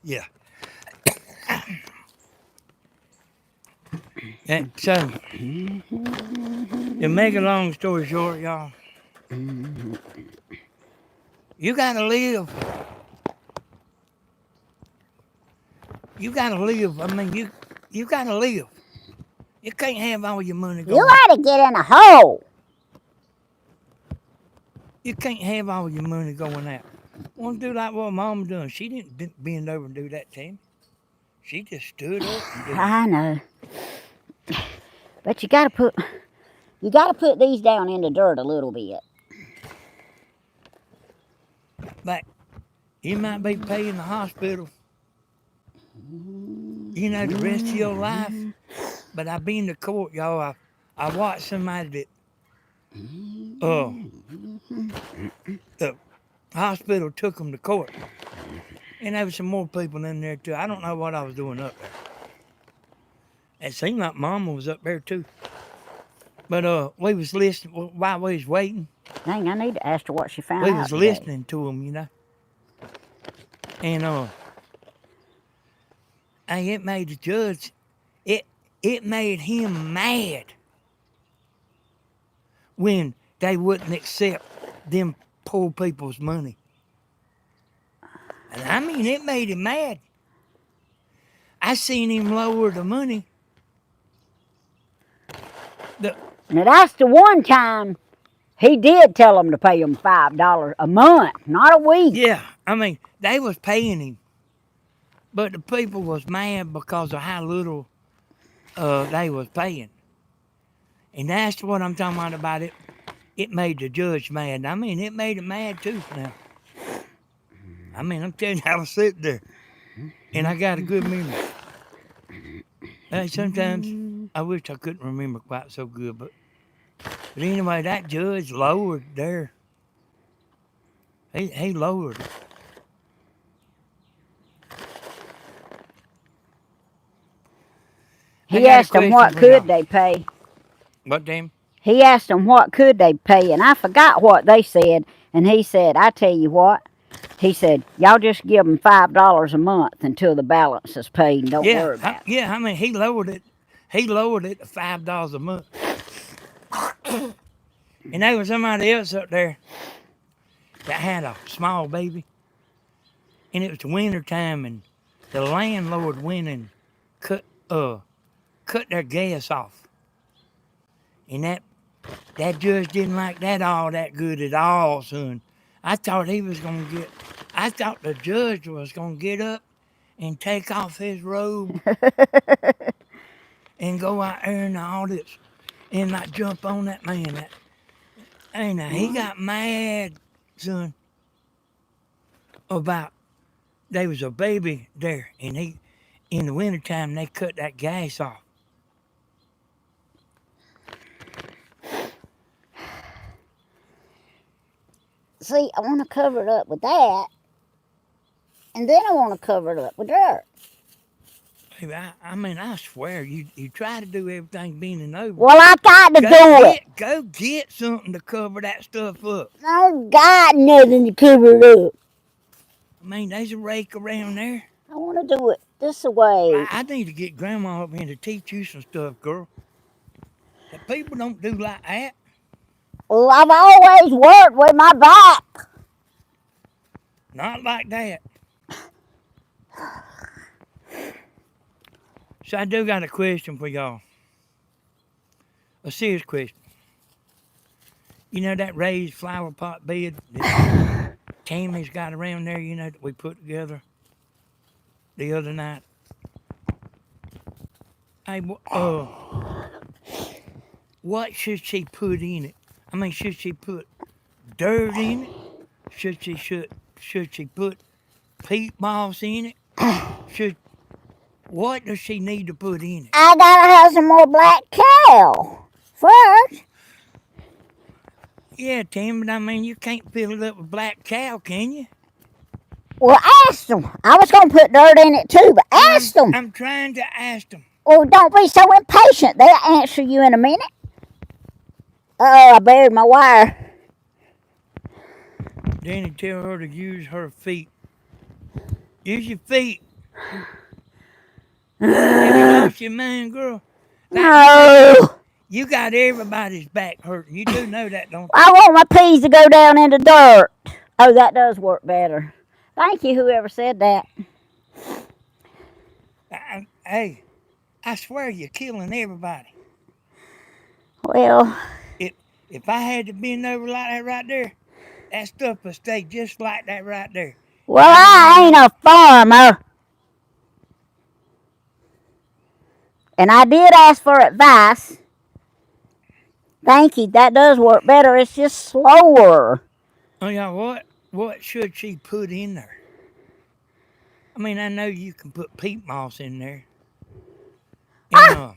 Yeah. And so, to make a long story short, y'all, you gotta live. You gotta live. I mean, you gotta live. You can't have all your money going. You ought to get in a hole. You can't have all your money going out. Want to do like what Mama done. She didn't bend over and do that, Tammy. She just stood up and did it. I know. But you gotta put these down in the dirt a little bit. Like, you might be paying the hospital, you know, the rest of your life. But I've been to court, y'all. I watched somebody that the hospital took them to court. And there was some more people in there too. I don't know what I was doing up there. It seemed like Mama was up there too. But we was listening while we was waiting. Dang, I need to ask her what she found We out was today. listening to them, you know. And hey, it made the judge, it made him mad when they wouldn't accept them poor people's money. And I mean, it made him mad. I seen him lower the money. Now that's the one time he did tell them to pay him $5 a month, not a week. Yeah, I mean, they was paying him. But the people was mad because of how little they was paying. And that's what I'm talking about it. It made the judge mad. I mean, it made him mad too now. I mean, I'm telling you, I was sitting there. And I got a good memory. Sometimes I wish I couldn't remember quite so good. But anyway, that judge lowered there. He lowered it. He asked them what could they pay. What, damn? He asked them what could they pay, and I forgot what they said. And he said, I tell you what. He said, y'all just give them $5 a month until the balance is paid and don't worry about it. Yeah, I mean, he lowered it. He lowered it to $5 a month. And there was somebody else up there that had a small baby. And it was the winter time, and the landlord went and cut their gas off. And that judge didn't like that all that good at all, son. I thought the judge was gonna get up and take off his robe and go out there and all this and like jump on that man. And he got mad, son, about there was a baby there, and in the wintertime they cut that gas off. See, I want to cover it up with that, and then I want to cover it up with dirt. I mean, I swear, you try to do everything bending over. Well, I got to do it. Go get something to cover that stuff up. I don't got nothing to cover it up. I mean, there's a rake around there. I want to do it this way. I need to get Grandma up here to teach you some stuff, girl. That people don't do like that. Well, I've always worked with my back. Not like that. So I do got a question for y'all. A serious question. You know that raised flower pot bed that Tammy's got around there, you know, that we put together the other night? Hey, what should she put in it? I mean, should she put dirt in it? Should she put peat moss in it? What does she need to put in it? I gotta have some more black cow first. Yeah, Tim, but I mean, you can't fill it up with black cow, can you? Well, ask them. I was gonna put dirt in it too, but ask them. I'm trying to ask them. Oh, don't be so impatient. They'll answer you in a minute. Oh, I buried my wire. Danny, tell her to use her feet. Use your feet. Have you lost your mind, girl? No. You got everybody's back hurting. You do know that, don't you? I want my peas to go down in the dirt. Oh, that does work better. Thank you, whoever said that. Hey, I swear you're killing everybody. Well, If I had to bend over like that right there, that stuff would stay just like that right there. well, I ain't a farmer. And I did ask for advice. Thank you. That does work better. It's just slower. Oh yeah, what should she put in there? I mean, I know you can put peat moss in there. And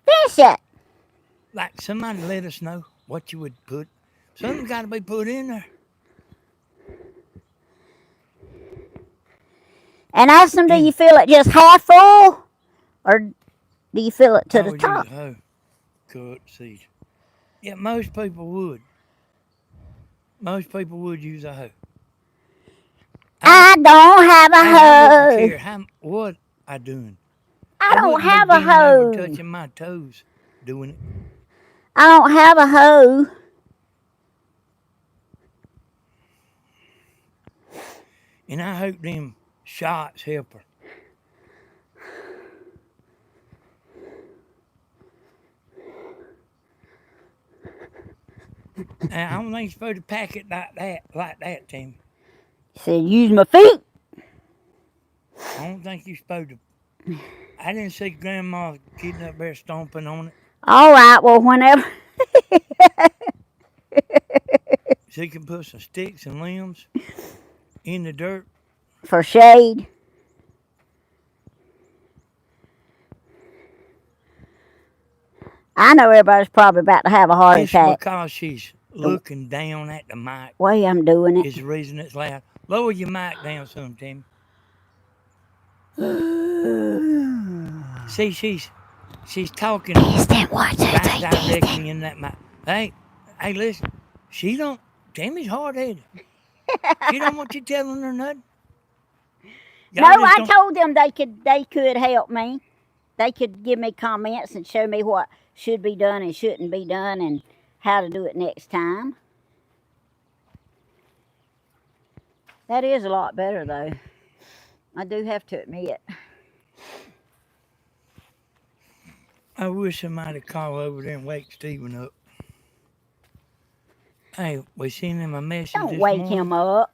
Finish it. like somebody let us know what you would put. Something's got to be put in there. And ask them, do you fill it just half full? Or do you fill it to I the would top? use a hoe. Cut seeds. Yeah, most people would. Most people would use a hoe. I don't have a I wouldn't hoe. care what I doing. I don't wouldn't have be a bending over hoe. touching my toes doing it. I don't have a hoe. And I hope them shots help her. And I don't think you're supposed to pack it like that, Tim. He said, use my feet. I don't think you're supposed to. I didn't see Grandma getting up there stomping on it. All right, well, whenever. She can put some sticks and limbs in the dirt. For shade. I know everybody's probably about to have a heart It's attack. because she's looking down at the mic. Way I'm doing it. Is the reason it's loud. Lower your mic down some, Tim. See, she's talking right directly in that mic. Hey, listen. She don't. Tammy's hard-headed. She don't want you telling her nothing. No, I told them they could help me. They could give me comments and show me what should be done and shouldn't be done and how to do it next time. That is a lot better, though. I do have to admit. I wish somebody'd call over there and wake Stephen up. Hey, we seen him a message Don't this wake morning. him up.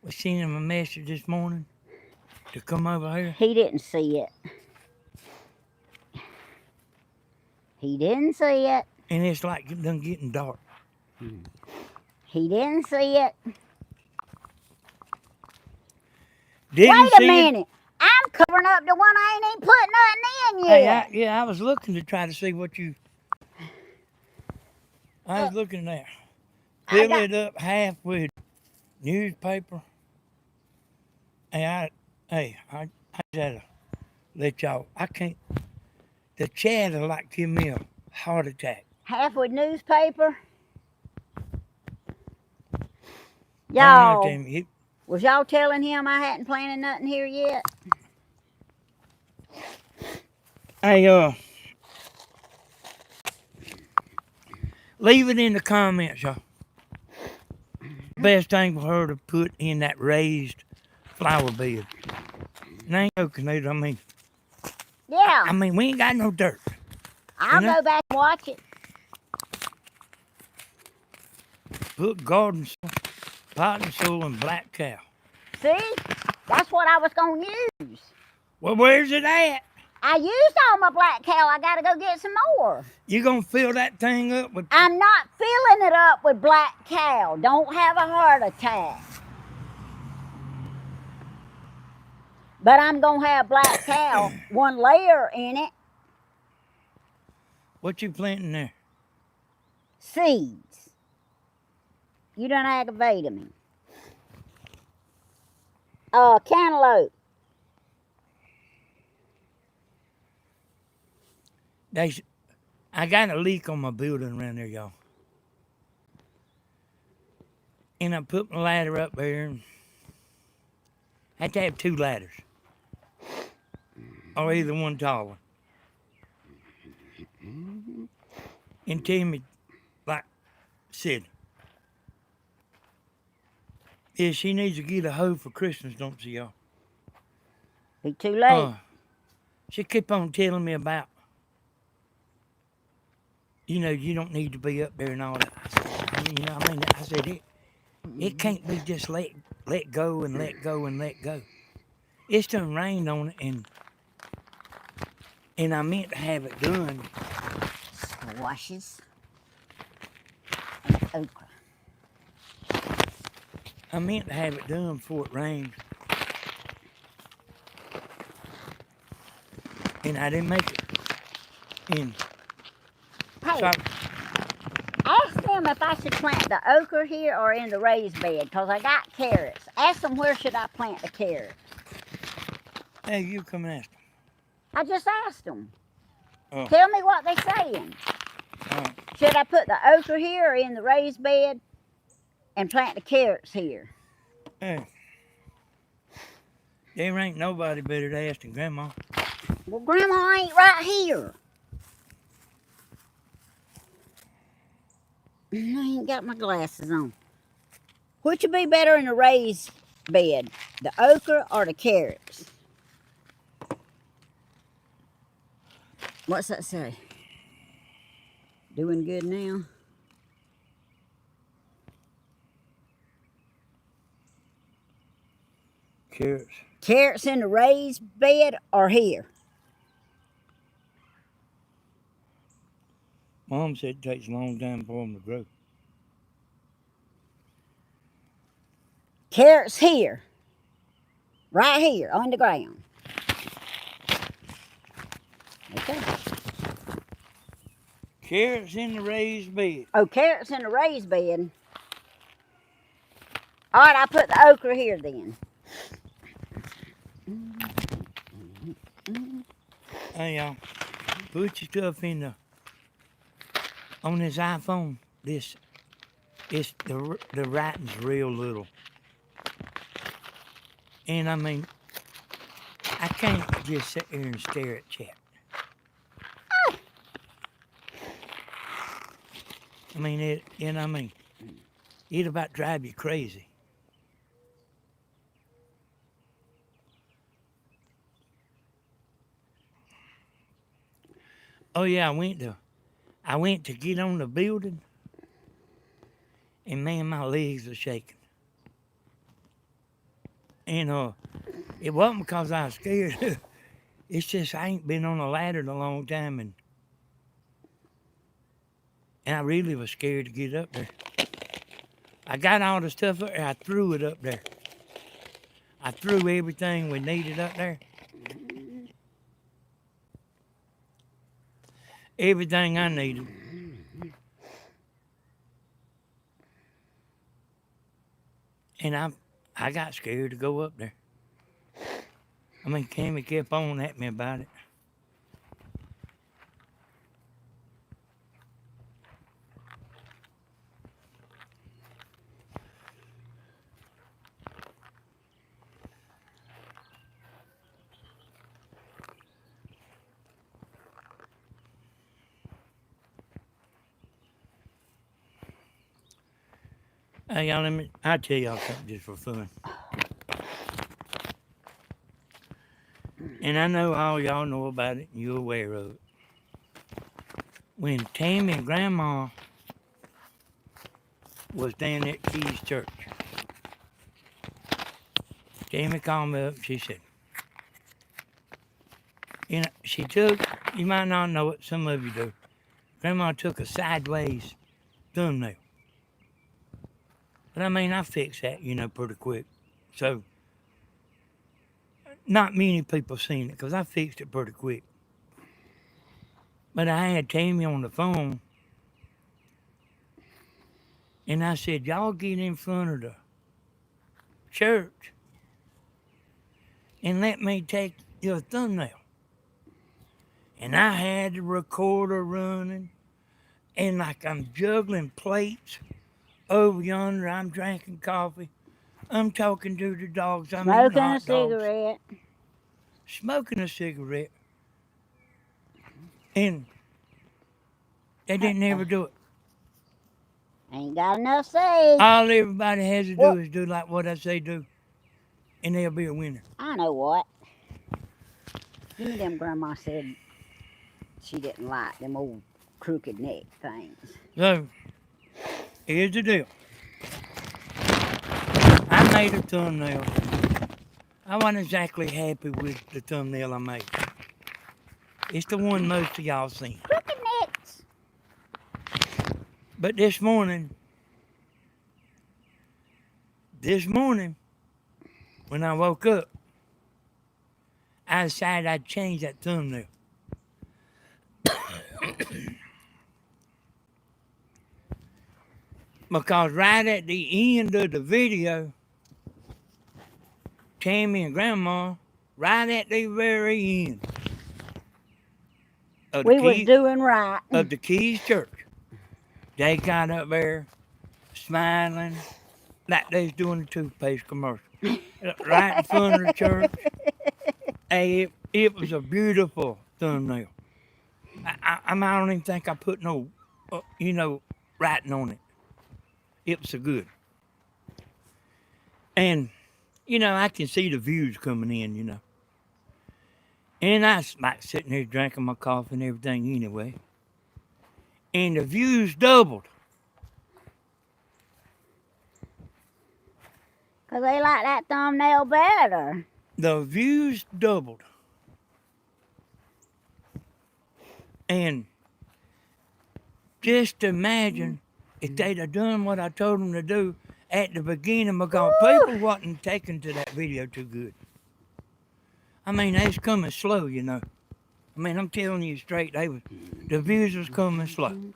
We seen him a message this morning to come over here. He didn't see it. He didn't see it. And it's like done getting dark. He didn't see it. Didn't Wait a see minute. it? I'm covering up the one I ain't even put nothing in yet. Hey, I was looking to try to see what you. I was looking there. Fill it up half with newspaper. Hey, I gotta let y'all. I can't. The chatter like give me a heart attack. Half with newspaper. I don't know, Y'all, Tammy. was y'all telling him I hadn't planted nothing here yet? Hey, leave it in the comments, y'all. Best thing for her to put in that raised flower bed. And I ain't joking, I mean. Yeah. I mean, we ain't got no dirt. I'll go back and watch it. Put garden soil, potting soil, and black cow. See? That's what I was going to use. Well, where's it at? I used all my black cow. I got to go get some more. You gonna fill that thing up with... I'm not filling it up with black cow. Don't have a heart attack. But I'm going to have black cow, one layer in it. What you planting there? Seeds. You done aggravated me. Cantaloupe. I got a leak on my building around there, y'all. And I put my ladder up there. And I had to have 2 ladders. Or either one taller. And Tammy, like, said, yeah, she needs to get a hoe for Christmas, don't she, y'all? Be too late. She kept on telling me about, you know, you don't need to be up there and all that. I said, it can't be just let go and let go and let go. It's done rained on it, and I meant to have it done. Squashes and okra. I meant to have it done before it rained. And I didn't make it. And Hey, so ask them if I should plant the okra here or in the raised bed, because I got carrots. Ask them where should I plant the carrots. hey, you come and ask them. I just asked them. Oh. Tell me what they're saying. Should I put the okra here or in the raised bed and plant the carrots here? Hey, there ain't nobody better to ask than Grandma. Well, Grandma ain't right here. I ain't got my glasses on. Which would be better in a raised bed, the okra or the carrots? What's that say? Doing good now? Carrots. Carrots in the raised bed or here? Mom said it takes a long time for them to grow. Carrots here. Right here on the ground. Okay. Carrots in the raised bed. Oh, carrots in the raised bed. All right, I put the okra here then. Hey, y'all, put your stuff in on this iPhone. The writing's real little. And I mean, I can't just sit here and stare at chat. I mean, it about drive you crazy. Oh yeah, I went to get on the building, and man, my legs are shaking. And it wasn't because I was scared. It's just I ain't been on a ladder in a long time, and I really was scared to get up there. I got all the stuff up there. I threw it up there. I threw everything we needed up there. Everything I needed. And I got scared to go up there. I mean, Cammy kept on at me about it. Hey, y'all, I'll tell y'all something just for fun. And I know all y'all know about it and you're aware of it. When Tammy and Grandma was down at Keys Church, Tammy called me up and she said, you know, you might not know it, some of you do. Grandma took a sideways thumbnail. But I mean, I fixed that, pretty quick. So, not many people seen it because I fixed it pretty quick. But I had Tammy on the phone and I said, y'all get in front of the church and let me take your thumbnail. And I had the recorder running and like I'm juggling plates Over yonder, I'm drinking coffee. I'm talking to the dogs. I'm eating Smoking a hot dogs. cigarette. Smoking a cigarette. And they didn't Uh-uh. ever do it. Ain't got enough seeds. All everybody has to do What? is do like what I say do. And they'll be a winner. I know what. Give me them Grandma said she didn't like them old crooked neck things. So, here's the deal. I made a thumbnail. I wasn't exactly happy with the thumbnail I made. It's the one most of y'all seen. Crooked necks. But this morning, when I woke up, I decided I'd change that thumbnail. Because right at the end of the video, Tammy and Grandma, right at the very end of We was doing right. of the Keys Church, they got up there smiling like they was doing a toothpaste commercial. Right in front of the church. Hey, it was a beautiful thumbnail. I don't even think I put no, writing on it. It was so good. And, I can see the views coming in. And I was like sitting there drinking my coffee and everything anyway. And the views doubled. Because they like that thumbnail better. The views doubled. And just imagine if they'd have done what I told them to do at the beginning, because people wasn't taking to that video too good. I mean, they was coming slow, I mean, I'm telling you straight, the views was coming slow. Okay.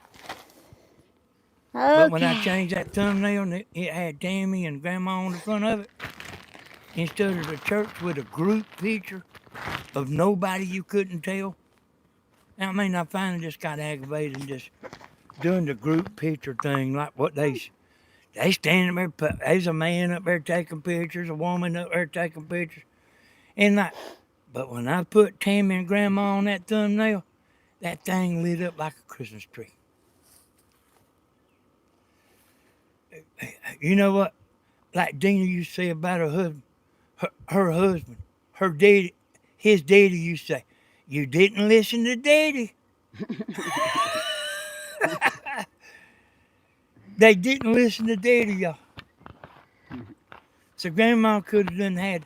But when I changed that thumbnail and it had Tammy and Grandma on the front of it, instead of the church with a group picture of nobody you couldn't tell, I mean, I finally just got aggravated and just doing the group picture thing, like what they standing there, there's a man up there taking pictures, a woman up there taking pictures, and but when I put Tammy and Grandma on that thumbnail, that thing lit up like a Christmas tree. You know what? Like Dina used to say about her husband, her husband, her daddy, his daddy used to say, "You didn't listen to Daddy." They didn't listen to Daddy, y'all. So Grandma could have done had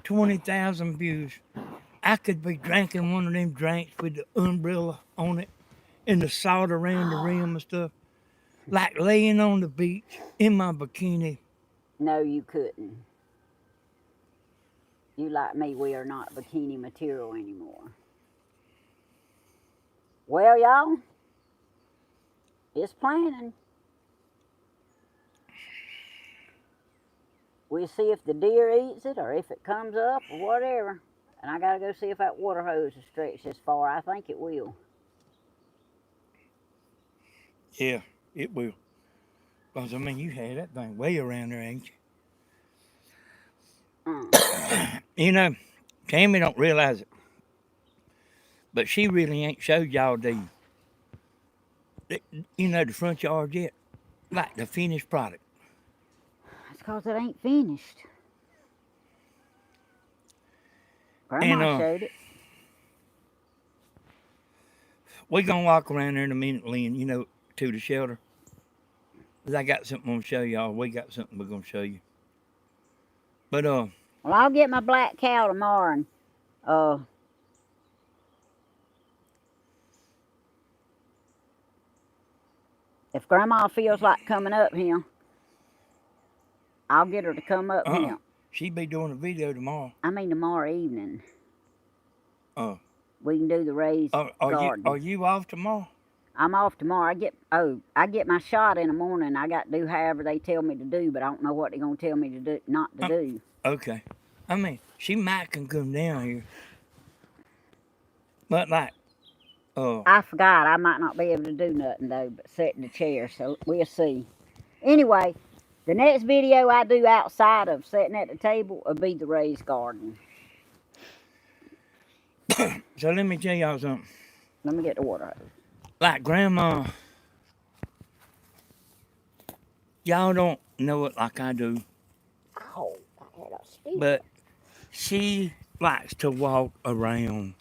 20,000 views. I could be drinking one of them drinks with the umbrella on it and the salt around the rim and stuff. Like laying on the beach in my bikini. No, you couldn't. You like me, we are not bikini material anymore. Well, y'all, it's planning. We'll see if the deer eats it or if it comes up or whatever. And I gotta go see if that water hose is stretched this far. I think it will. Yeah, it will. Because, I mean, you had that thing way around there, ain't you? Tammy don't realize it. But she really ain't showed y'all the front yard yet. Like the finished product. That's because it ain't finished. Grandma showed it. We're going to walk around there in a minute, Lynn, to the shelter. Because I got something I'm going to show y'all. We got something we're going to show you. But, well, I'll get my black cow tomorrow and, if Grandma feels like coming up here, I'll get her to come up here. She'll be doing a video tomorrow. I mean tomorrow evening. We can do the raised garden. Are you off tomorrow? I'm off tomorrow. I get my shot in the morning. I got to do however they tell me to do, but I don't know what they're going to tell me to do, not to do. Okay. I mean, she might can come down here. But like, I forgot. I might not be able to do nothing though, but sit in the chair. So we'll see. Anyway, the next video I do outside of sitting at the table will be the raised garden. So let me tell y'all something. Let me get the water hose. Like Grandma, y'all don't know it like I do, Oh, I had a stick. but she likes to walk around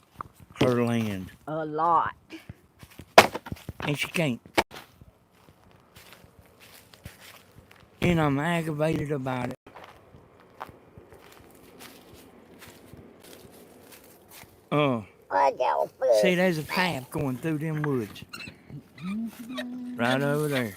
her land, A lot. and she can't. And I'm aggravated about it. See, there's a path going through them woods. Right over there.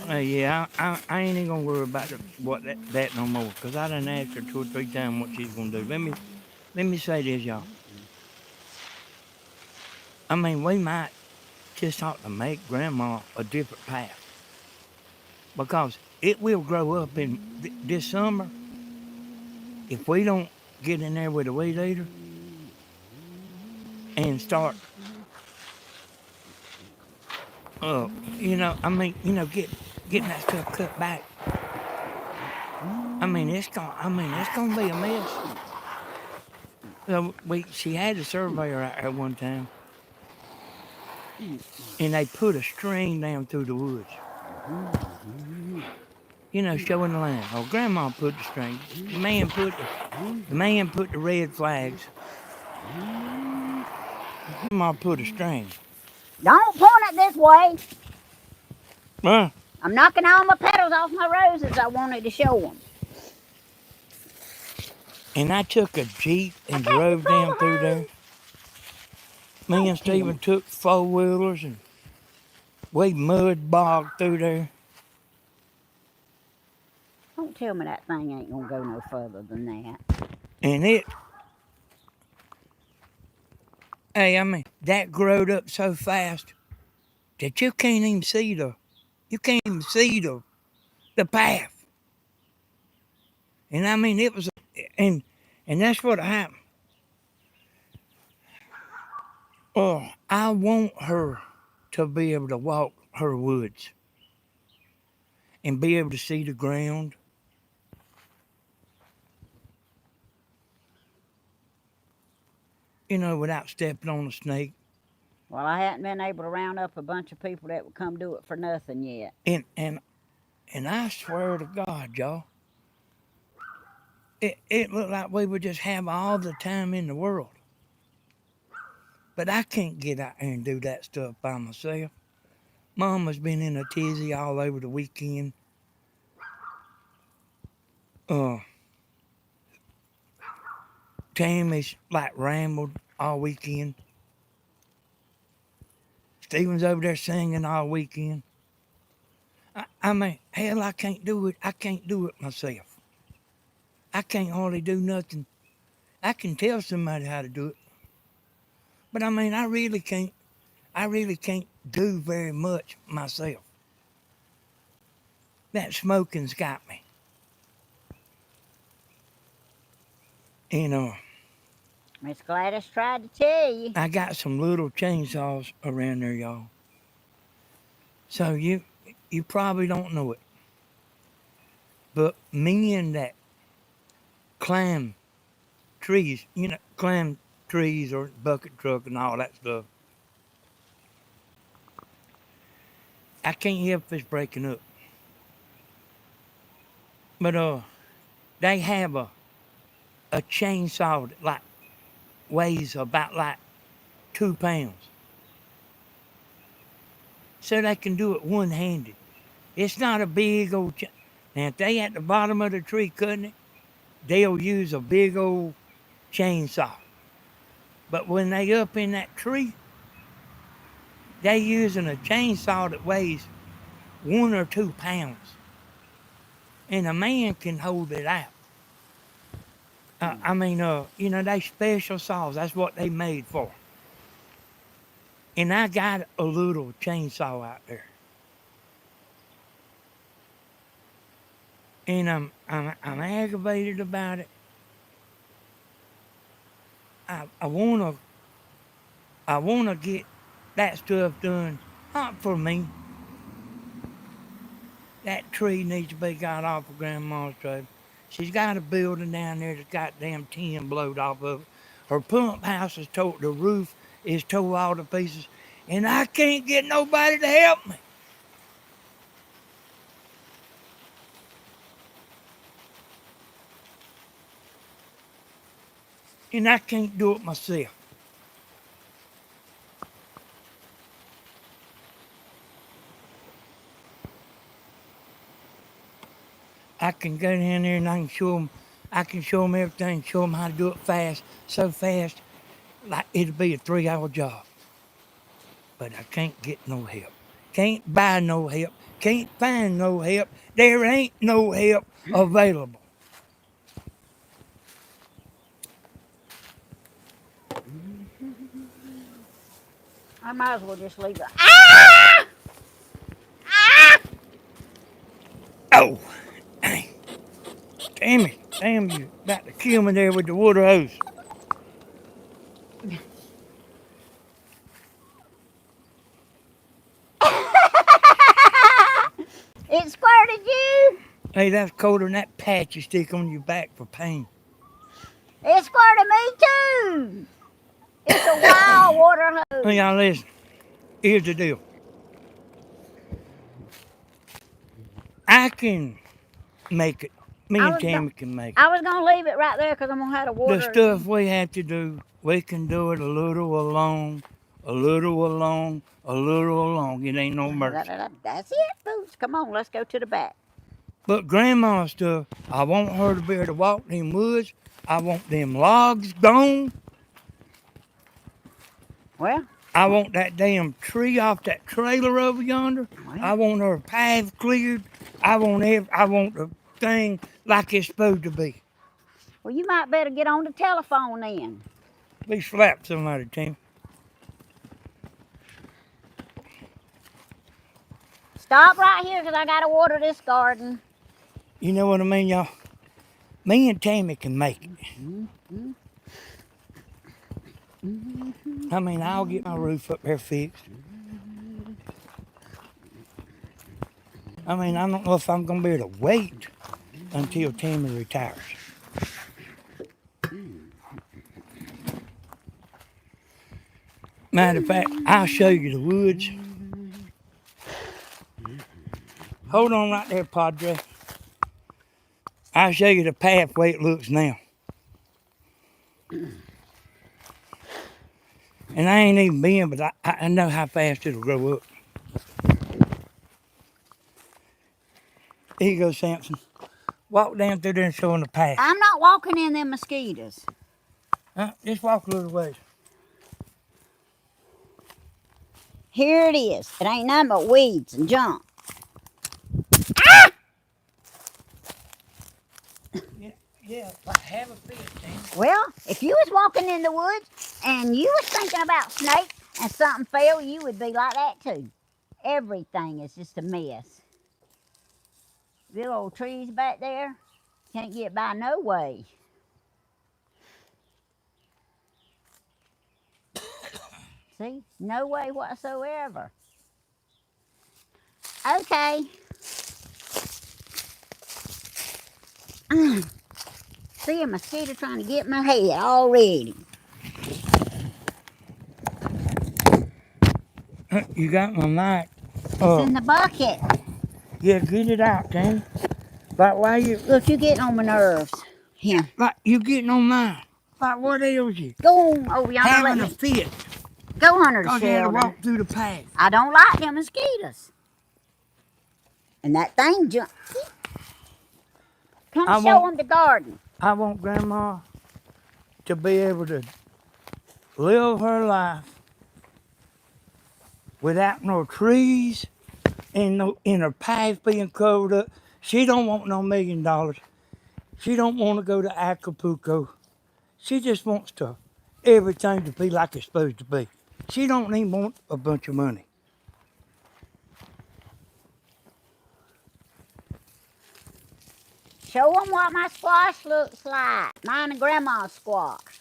Yeah, I ain't even gonna worry about that no more, because I done asked her 2 or 3 times what she's gonna do. Let me say this, y'all. I mean, we might just ought to make Grandma a different path, because it will grow up in this summer if we don't get in there with a weed eater and start, getting that stuff cut back. I mean, it's gonna be a mess. So she had a surveyor out there one time, and they put a string down through the woods. Showing the line. Oh, Grandma put the string. The man put the red flags. Grandma put a string. Don't point it this way. Huh? I'm knocking all my petals off my roses. I wanted to show them. And I took a Jeep and drove down through there. Me and Stephen took 4-wheelers and we mud bogged through there. Don't tell me that thing ain't gonna go no further than that. And that growed up so fast that you can't even see the path. And it was, and that's what happened. Oh, I want her to be able to walk her woods and be able to see the ground. Without stepping on a snake. Well, I hadn't been able to round up a bunch of people that would come do it for nothing yet. And I swear to God, y'all, it looked like we would just have all the time in the world. But I can't get out there and do that stuff by myself. Mama's been in a tizzy all over the weekend. Tammy's rambled all weekend. Stephen's over there singing all weekend. Hell, I can't do it. I can't do it myself. I can't hardly do nothing. I can tell somebody how to do it. But I really can't do very much myself. That smoking's got me. Miss Gladys tried to tell you. I got some little chainsaws around there, y'all. So you probably don't know it. But men that climb trees, or bucket truck and all that stuff. I can't help if it's breaking up. But they have a chainsaw that weighs about 2 pounds. So they can do it one-handed. It's not a big old Now if they at the bottom of the tree cutting it, they'll use a big old chainsaw. But when they up in that tree, they using a chainsaw that weighs 1 or 2 pounds. And a man can hold it out. They special saws. That's what they made for. And I got a little chainsaw out there. And I'm aggravated about it. I wanna get that stuff done. Not for me. That tree needs to be got off of Grandma's trailer. She's got a building down there that's got damn tin blowed off of it. Her pump house is tore, the roof is tore all to pieces, and I can't get nobody to help me. And I can't do it myself. I can go down there and I can show them everything, show them how to do it fast, so fast, like it'll be a 3-hour job. But I can't get no help. Can't buy no help. Can't find no help. There ain't no help available. I might as well just leave it. Ah! Ah! Oh, dang. Tammy, damn you got to kill me there with the water hose. It squirted you. Hey, that's colder than that patch you stick on your back for pain. It squirted me too. It's a wild water hose. Hey, y'all listen. Here's the deal. I can make it. Me and Tammy can make it. I was going to leave it right there because I'm going to have to water The stuff we have to do, we can do it a little alone, a little alone, a little alone. It ain't no mercy. That's it, folks. Come on, let's go to the back. But Grandma's stuff, I want her to be able to walk them woods. I want them logs gone. Well, I want that damn tree off that trailer over yonder. well. I want her path cleared. I want the thing like it's supposed to be. Well, you might better get on the telephone then. Be slapped somebody, Tim. Stop right here because I got to water this garden. You know what I mean, y'all? Me and Tammy can make it. I mean, I'll get my roof up there fixed. I mean, I don't know if I'm going to be able to wait until Tammy retires. Matter of fact, I'll show you the woods. Hold on right there, Padre. I'll show you the pathway it looks now. And I ain't even been, but I know how fast it'll grow up. Here you go, Samson. Walk down through there and show them the path. I'm not walking in them mosquitoes. Just walk a little ways. Here it is. It ain't nothing but weeds and junk. Ah! Yeah, like have a fit, Tammy. Well, if you was walking in the woods and you was thinking about snakes and something fell, you would be like that too. Everything is just a mess. Little old trees back there, can't get by no way. See, no way whatsoever. Okay. See a mosquito trying to get my head already. You got my knife. It's in the bucket. Yeah, get it out, Tammy. Like, why you... Look, you're getting on my nerves. Here. Like, you getting on mine. Like, what ails you? Go on over yonder. Having a fit. Go under the Because you had to shelter. walk through the path. I don't like them mosquitoes. And that thing jump. Come show them the garden. I want Grandma to be able to live her life without no trees and her path being covered up. She don't want no $1 million. She don't want to go to Acapulco. She just wants everything to be like it's supposed to be. She don't even want a bunch of money. Show them what my squash looks like. Mine and Grandma's squash.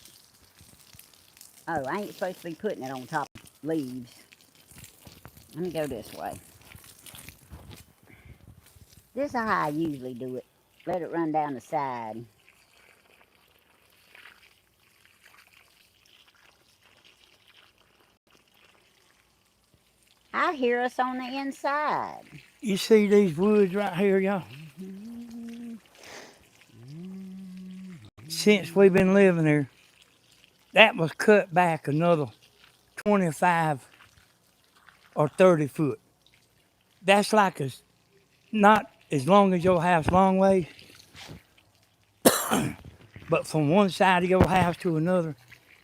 Oh, I ain't supposed to be putting it on top of leaves. Let me go this way. This is how I usually do it. Let it run down the side. I hear us on the inside. You see these woods right here, y'all? Since we've been living here, that was cut back another 25 or 30 foot. That's like not as long as your house long ways, but from one side of your house to another,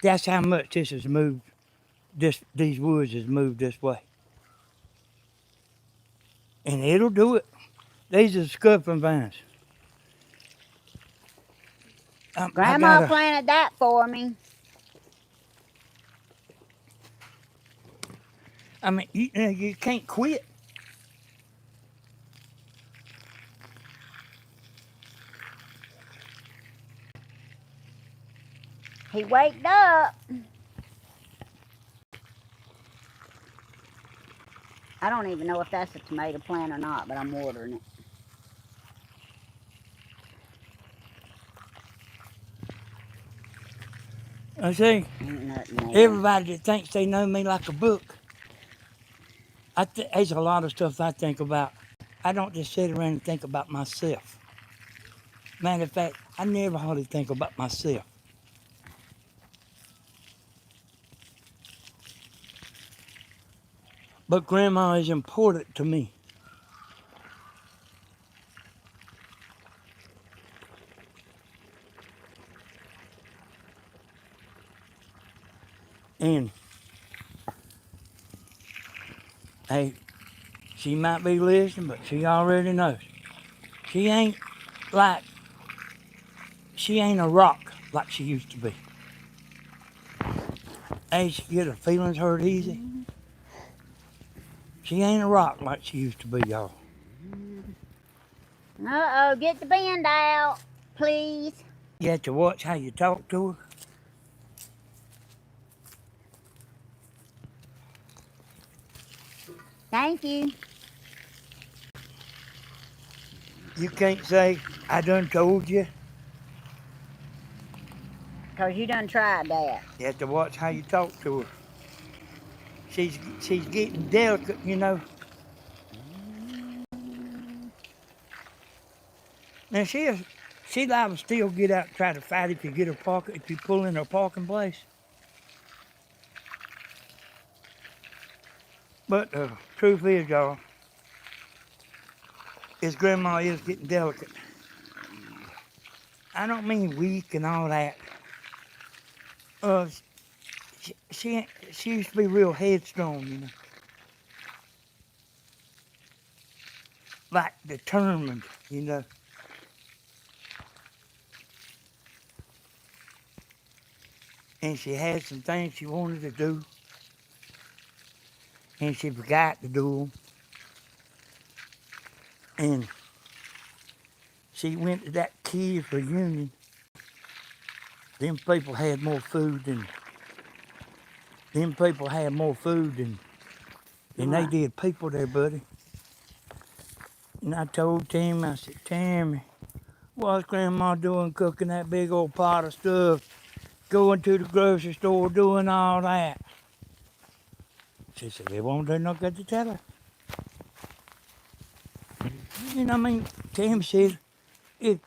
that's how much this has moved. These woods has moved this way. And it'll do it. These are scuppering vines. Grandma planted that for me. I mean, you can't quit. He waked up. I don't even know if that's a tomato plant or not, but I'm watering it. I see. Everybody that thinks they know me like a book, there's a lot of stuff I think about. I don't just sit around and think about myself. Matter of fact, I never hardly think about myself. But Grandma is important to me. And, hey, she might be listening, but she already knows. She ain't a rock like she used to be. Hey, she get her feelings hurt easy. She ain't a rock like she used to be, y'all. Uh-oh, get the bend out, please. You have to watch how you talk to her. Thank you. You can't say, I done told you. Because you done tried that. You have to watch how you talk to her. She's getting delicate, you know. Now she'll still get out and try to fight if you pull in her parking place. But the truth is, y'all, is Grandma is getting delicate. I don't mean weak and all that. She used to be real headstrong, you know. Like determined, you know. And she had some things she wanted to do. And she forgot to do them. And she went to that kids' reunion. Them people had more food than they did people there, buddy. And I told Tammy, I said, Tammy, what's Grandma doing cooking that big old pot of stuff, going to the grocery store, doing all that? She said, it won't do no good to tell her. And I mean, Tammy said, if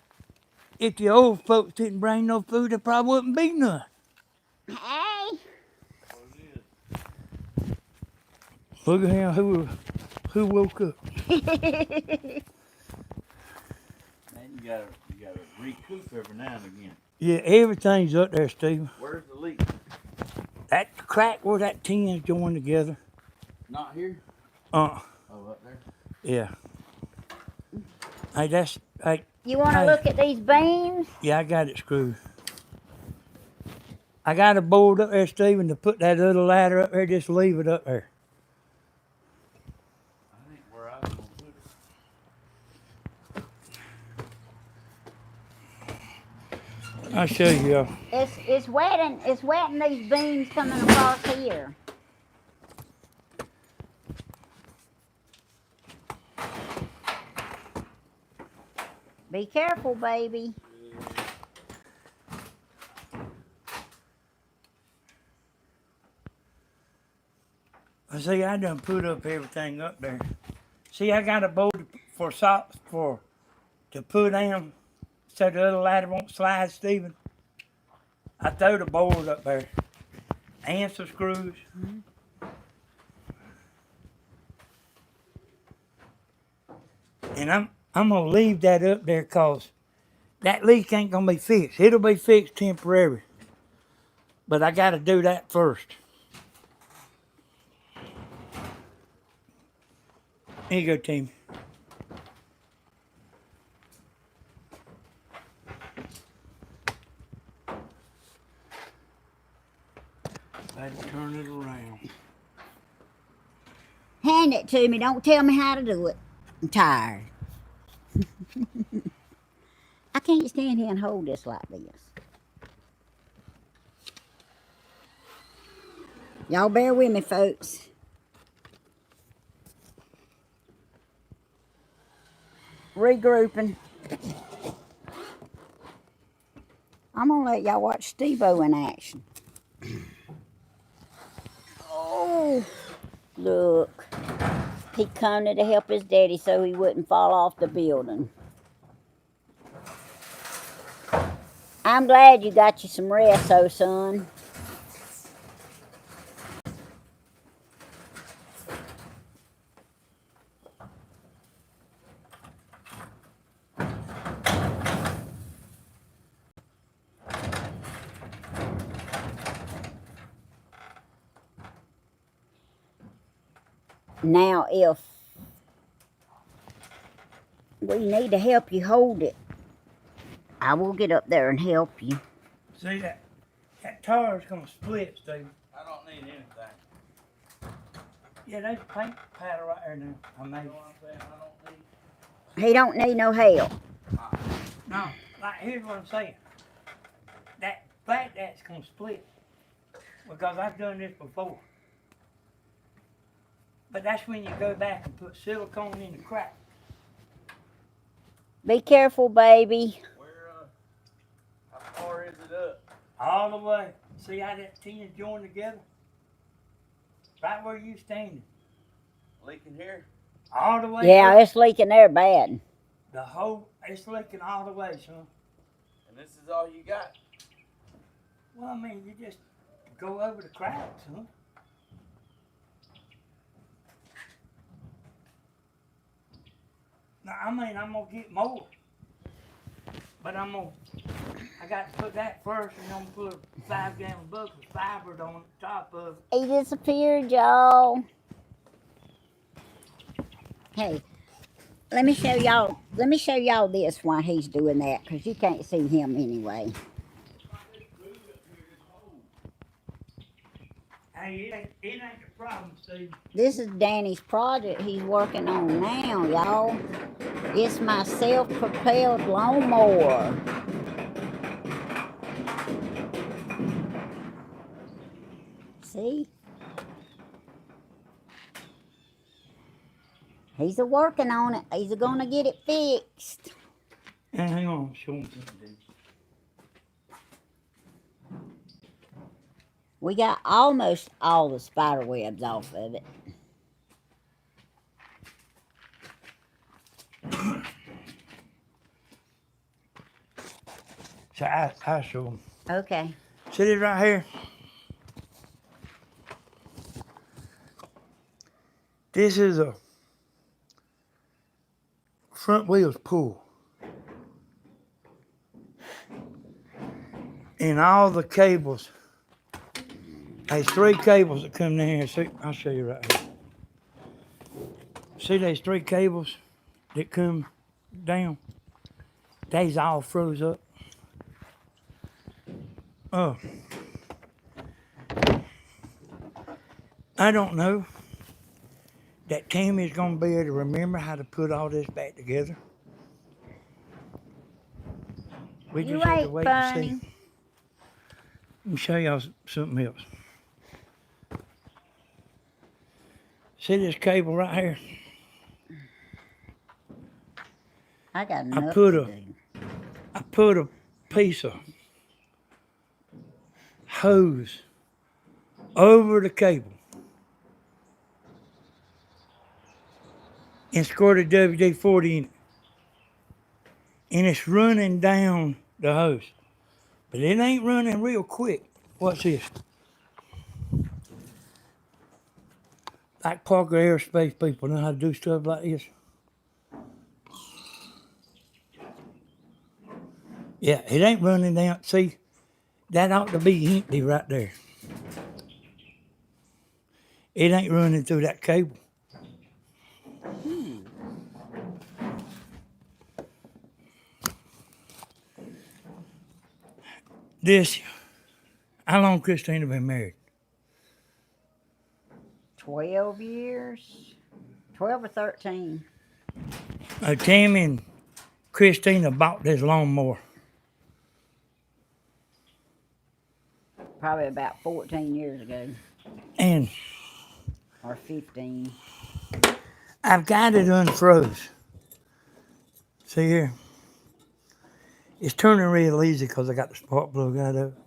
the old folks didn't bring no food, there probably wouldn't be none. Hey. Look at him, who woke up. Man, you gotta recoup every now and again. Yeah, everything's up there, Steve. Where's the leak? That crack where that tin's joined together. Not here? Oh, up there? Yeah. Hey, you want to look at these beams? Yeah, I got it screwed. I got a board up there, Stephen, to put that little ladder up there. Just leave it up there. I think where I was gonna put it. I'll show you. It's wetting these beams coming across here. Be careful, baby. I see, I done put up everything up there. See, I got a board for socks to put down so the other ladder won't slide, Stephen. I throw the board up there and some screws. And I'm gonna leave that up there cause that leak ain't gonna be fixed. It'll be fixed temporary. But I gotta do that first. Here you go, team. Let's turn it around. Hand it to me. Don't tell me how to do it. I'm tired. I can't stand here and hold this like this. Y'all bear with me, folks. Regrouping. I'm gonna let y'all watch Steve-O in action. Oh, look. He come to help his daddy so he wouldn't fall off the building. I'm glad you got you some rest, oh son. Now, if we need to help you hold it, I will get up there and help you. See that tar's gonna split, Steve. I don't need anything. Yeah, there's a paint powder right there now. I made You it. know what I'm saying? I don't need. He don't need no help. No, like here's what I'm saying. That that's gonna split. Because I've done this before. But that's when you go back and put silicone in the crack. Be careful, baby. Where, how far is it up? All the way. See how that tin is joined together? Right where you standing. Leaking here? All the way Yeah, up. it's leaking there bad. The whole, it's leaking all the way, son. And this is all you got? Well, I mean, you just go over the cracks, huh? Now, I mean, I'm gonna get more. But I got to put that first, and I'm gonna put a 5-gallon bucket of fiber on the top of it. He disappeared, y'all. Hey, let me show y'all this while he's doing that, because you can't see him anyway. Hey, it ain't the problem, Steve. This is Danny's project he's working on now, y'all. It's my self-propelled lawnmower. See? He's a working on it. He's a gonna get it fixed. Hang on, show him something. We got almost all the spider webs off of it. So I show him. Okay. See this right here? This is a front wheels pull. And all the cables, there's 3 cables that come down here. See, I'll show you right here. See there's 3 cables that come down? They's all froze up. Oh. I don't know that Tammy's gonna be able to remember how to put all this back together. We You just have to ain't wait and funny. see. Let me show y'all something else. See this cable right here? I got I enough put to a do. I put a piece of hose over the cable and squirted WD-40 in it. And it's running down the hose. But it ain't running real quick. Watch this. Like Parker Aerospace people know how to do stuff like this. Yeah, it ain't running down. See, that ought to be empty right there. It ain't running through that cable. This, how long Christina been married? 12 years. 12 or 13. Tammy and Christina bought this lawnmower. Probably about 14 years ago. And Or 15. I've got it unfroze. See here? It's turning real easy because I got the spark plug out of it.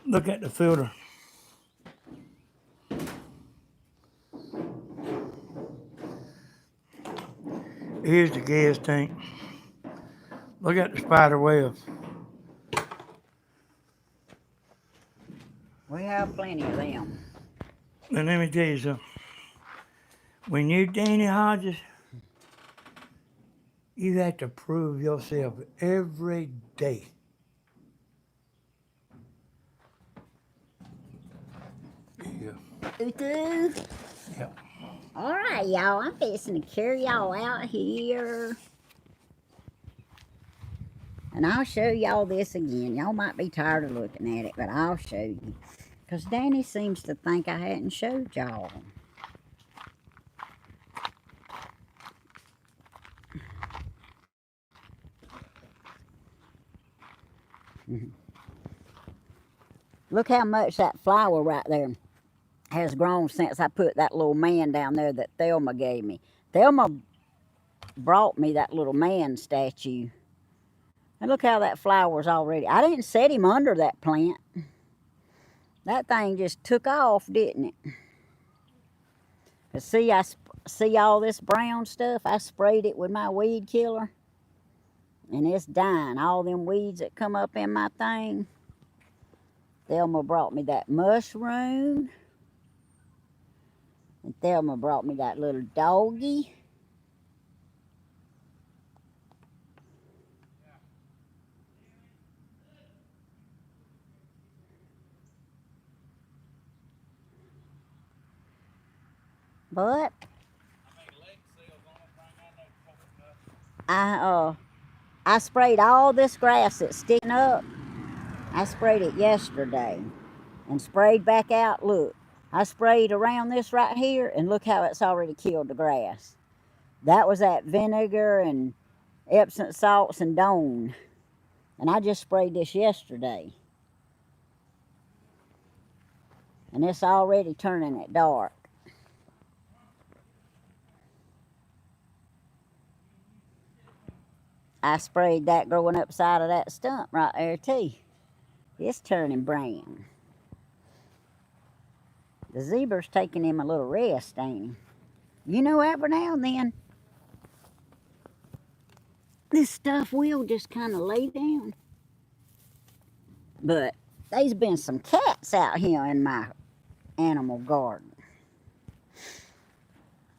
Look at the filter. Here's the gas tank. Look at the spider web. We have plenty of them. And let me tell you something. When you're Danny Hodges, you have to prove yourself every day. Yeah. Ooh. Yeah. All right, y'all. I'm fixing to carry y'all out here. And I'll show y'all this again. Y'all might be tired of looking at it, but I'll show you. Because Danny seems to think I hadn't showed y'all. Look how much that flower right there has grown since I put that little man down there that Thelma gave me. Thelma brought me that little man statue. And look how that flower's already. I didn't set him under that plant. That thing just took off, didn't it? But see, see all this brown stuff? I sprayed it with my weed killer. And it's dying. All them weeds that come up in my thing. Thelma brought me that mushroom. And Thelma brought me that little doggy. But I sprayed all this grass that's sticking up. I sprayed it yesterday and sprayed back out. Look, I sprayed around this right here and look how it's already killed the grass. That was that vinegar and Epsom salts and Dawn. And I just sprayed this yesterday. And it's already turning it dark. I sprayed that growing up side of that stump right there too. It's turning brown. The zebra's taking him a little rest, ain't he? You know, every now and then, this stuff will just kind of lay down. But there's been some cats out here in my animal garden.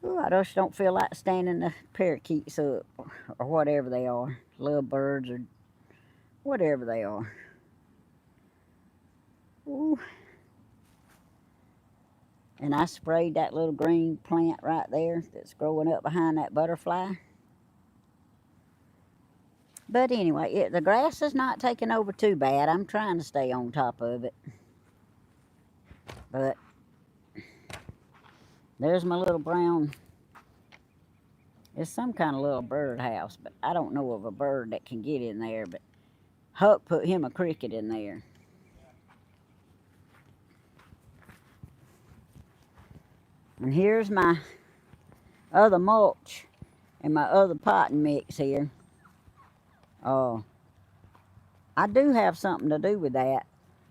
Ooh, I just don't feel like standing the parakeets up or whatever they are. Little birds or whatever they are. Ooh. And I sprayed that little green plant right there that's growing up behind that butterfly. But anyway, the grass is not taking over too bad. I'm trying to stay on top of it. But there's my little brown. It's some kind of little bird house, but I don't know of a bird that can get in there. But Huck put him a cricket in there. And here's my other mulch and my other potting mix here. Oh, I do have something to do with that.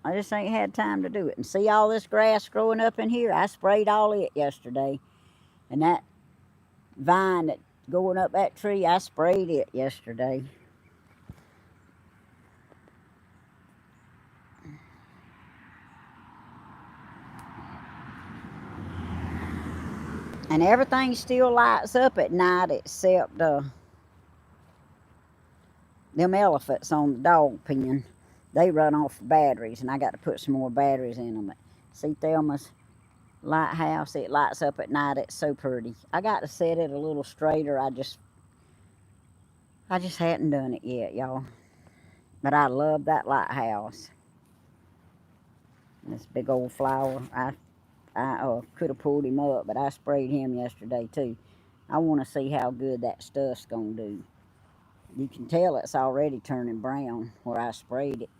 I just ain't had time to do it. And see all this grass growing up in here? I sprayed all it yesterday. And that vine that going up that tree, I sprayed it yesterday. And everything still lights up at night except them elephants on the dog pen. They run off batteries, and I got to put some more batteries in them. See Thelma's lighthouse, it lights up at night. It's so pretty. I got to set it a little straighter. I just hadn't done it yet, y'all. But I love that lighthouse. This big old flower. I could have pulled him up, but I sprayed him yesterday too. I want to see how good that stuff's gonna do. You can tell it's already turning brown where I sprayed it.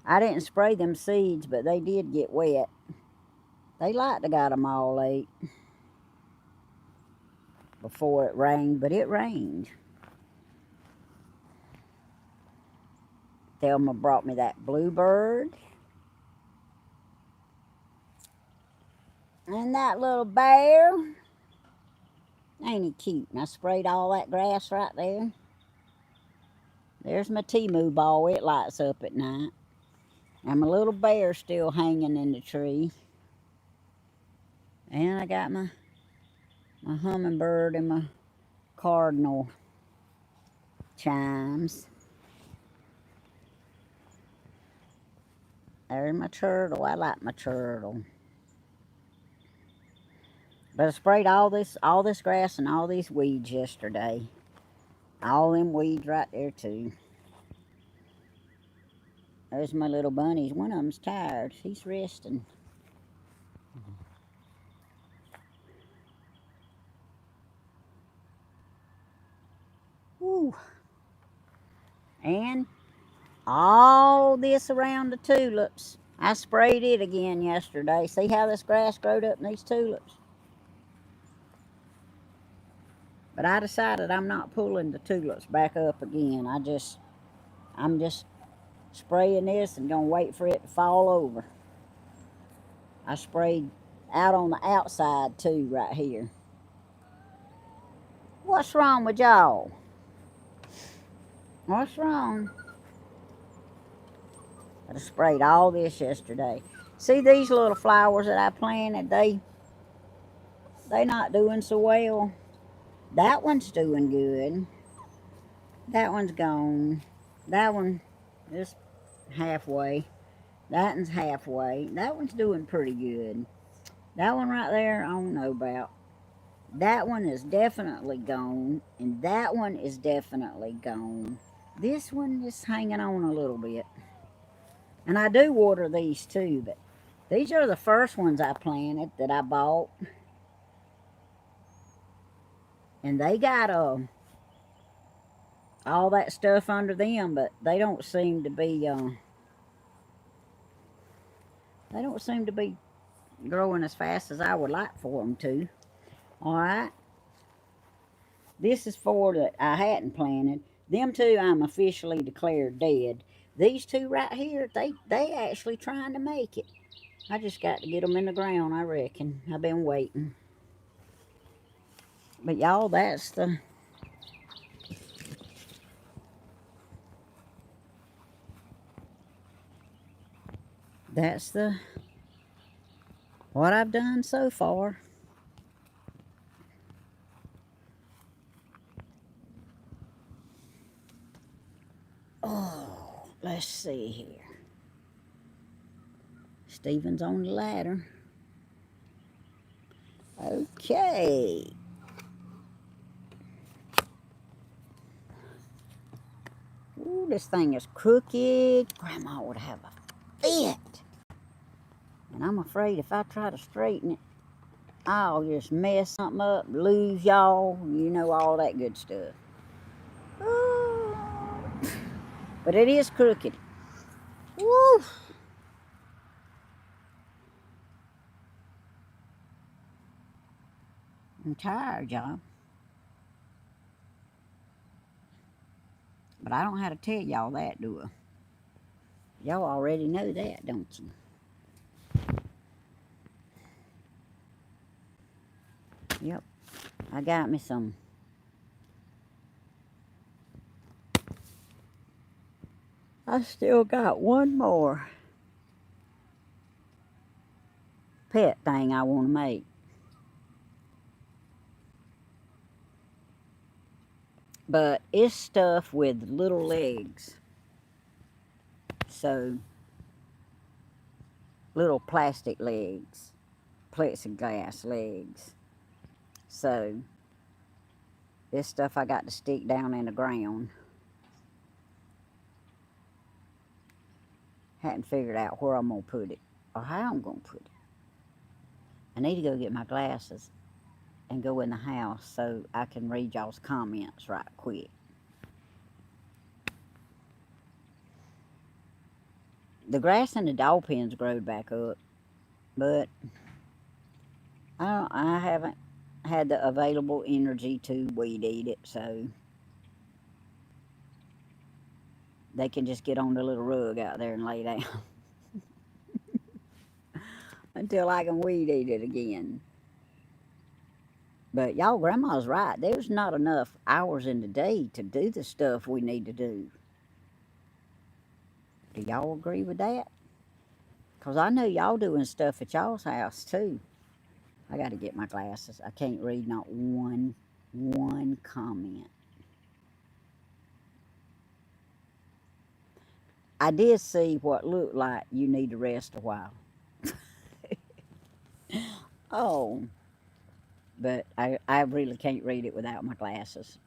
I didn't spray them seeds, but they did get wet. They like to got them all ate before it rained, but it rained. Thelma brought me that bluebird. And that little bear. Ain't he cute? And I sprayed all that grass right there. There's my Timu ball. It lights up at night. And my little bear still hanging in the tree. And I got my hummingbird and my cardinal chimes. There's my turtle. I like my turtle. But I sprayed all this grass and all these weeds yesterday. All them weeds right there too. There's my little bunnies. One of them's tired. He's resting. Woo. And all this around the tulips. I sprayed it again yesterday. See how this grass growed up in these tulips? But I decided I'm not pulling the tulips back up again. I'm just spraying this and gonna wait for it to fall over. I sprayed out on the outside too, right here. What's wrong with y'all? What's wrong? I sprayed all this yesterday. See these little flowers that I planted? They not doing so well. That one's doing good. That one's gone. That one is halfway. That one's halfway. That one's doing pretty good. That one right there, I don't know about. That one is definitely gone. And that one is definitely gone. This one is hanging on a little bit. And I do water these too, but these are the first ones I planted that I bought. And they got all that stuff under them, but they don't seem to be growing as fast as I would like for them to. All right. This is 4 that I hadn't planted. Them 2 I'm officially declared dead. These 2 right here, they actually trying to make it. I just got to get them in the ground, I reckon. I've been waiting. But y'all, that's the what I've done so far. Oh, let's see here. Stephen's on the ladder. Okay. Ooh, this thing is crooked. Grandma would have a fit. And I'm afraid if I try to straighten it, I'll just mess something up, lose y'all, you know, all that good stuff. Ooh. But it is crooked. Woo! I'm tired, y'all. But I don't have to tell y'all that, do I? Y'all already know that, don't you? Yep. I got me some. I still got one more pet thing I want to make. But it's stuff with little legs. So, little plastic legs, plexiglass legs. So, this stuff I got to stick down in the ground. Hadn't figured out where I'm going to put it or how I'm going to put it. I need to go get my glasses and go in the house so I can read y'all's comments right quick. The grass in the dog pens growed back up, but I haven't had the available energy to weed eat it, so they can just get on the little rug out there and lay down until I can weed eat it again. But y'all, Grandma's right. There's not enough hours in the day to do the stuff we need to do. Do y'all agree with that? Because I know y'all doing stuff at y'all's house too. I got to get my glasses. I can't read not one comment. I did see what looked like you need to rest a while. Oh, but I really can't read it without my glasses.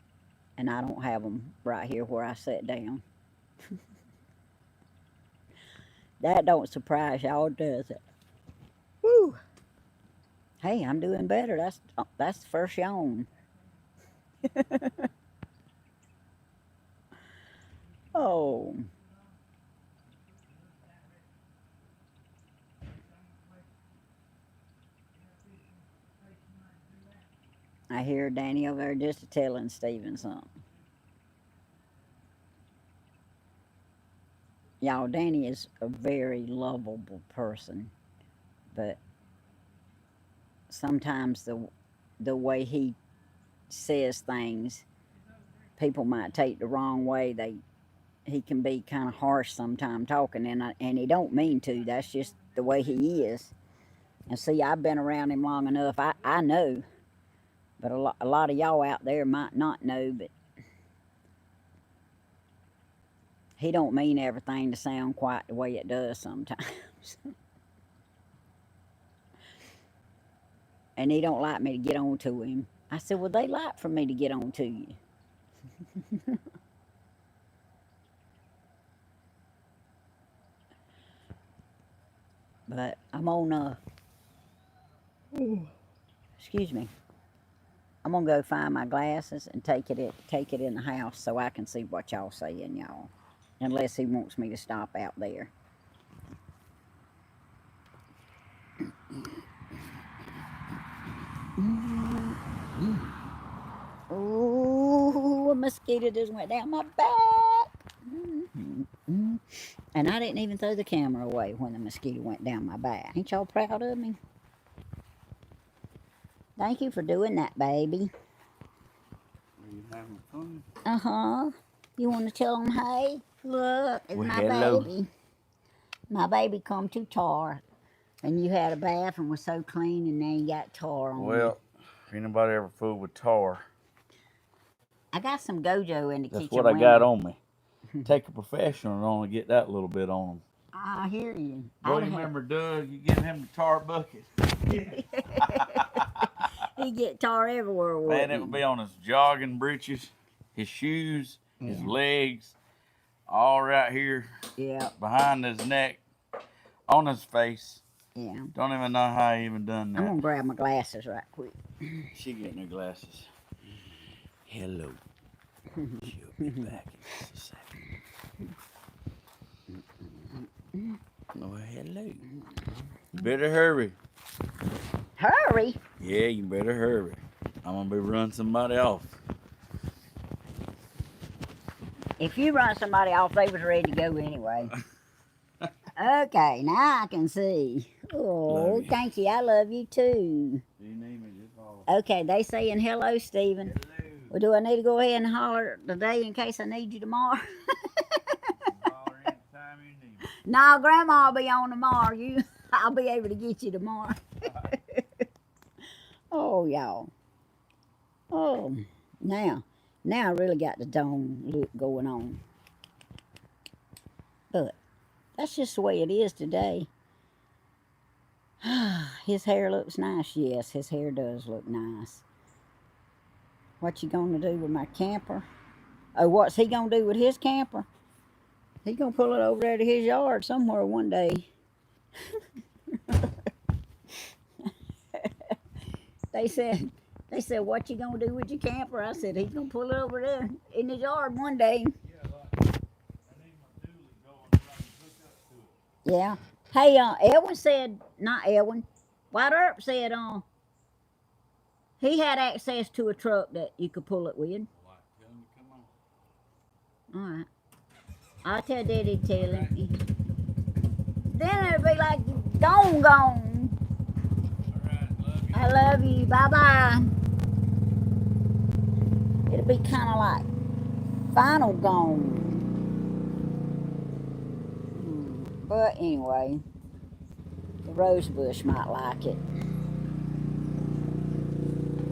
And I don't have them right here where I sat down. That don't surprise y'all, does it? Woo! Hey, I'm doing better. That's the first yawn. Oh. I hear Danny over there just telling Steven something. Y'all, Danny is a very lovable person, but sometimes the way he says things, people might take the wrong way. He can be kind of harsh sometimes talking, and he don't mean to. That's just the way he is. And see, I've been around him long enough. I know, but a lot of y'all out there might not know, but he don't mean everything to sound quite the way it does sometimes. And he don't like me to get on to him. I said, well, they like for me to get on to you. But I'm on, excuse me. I'm gonna go find my glasses and take it in the house so I can see what y'all saying, y'all. Unless he wants me to stop out there. Ooh, a mosquito just went down my back. And I didn't even throw the camera away when the mosquito went down my back. Ain't y'all proud of me? Thank you for doing that, baby. Are you having fun? Uh-huh. You want to tell them, hey, look, it's Well, my hello. baby. My baby come to tar. And you had a bath and was so clean, and now you got tar on you. Well, if anybody ever fooled with tar, I got some Gojo in the that's kitchen what I window. got on me. Take a professional and only get that little bit on them. I hear you. Boy, you remember Doug? You give him the tar bucket. He get tar everywhere. Man, it would be on his jogging breeches, his shoes, his legs, all right here. Yeah. Behind his neck, on his face. Yeah. Don't even know how he even done that. I'm gonna grab my glasses right quick. She getting her glasses. Hello. She'll be back in just a second. Oh, hello. You better hurry. Hurry! Yeah, you better hurry. I'm gonna be running somebody off. If you run somebody off, they was ready to go anyway. Okay, now I can see. Oh, thank you. I love you too. You need me, just follow. Okay, they saying hello, Stephen. Hello. Well, do I need to go ahead and holler today in case I need you tomorrow? Holler anytime you need me. No, Grandma will be on tomorrow. I'll be able to get you tomorrow. Oh, y'all. Oh, now I really got the dome look going on. But that's just the way it is today. His hair looks nice. Yes, his hair does look nice. What you gonna do with my camper? Oh, what's he gonna do with his camper? He's gonna pull it over there to his yard somewhere one day. They said, what you gonna do with your camper? I said, he's gonna pull it over there in his yard one day. Yeah, like, I need my dually going so I can hook up to it. Yeah. Hey, Elwin said, not Elwin, White Earp said, he had access to a truck that you could pull it with. Like, tell him to come on. All right. I'll tell Daddy to tell him. Then it'll be like, gone. All right, love you. I love you. Bye-bye. It'll be kind of like final gone. But anyway, the rose bush might like it.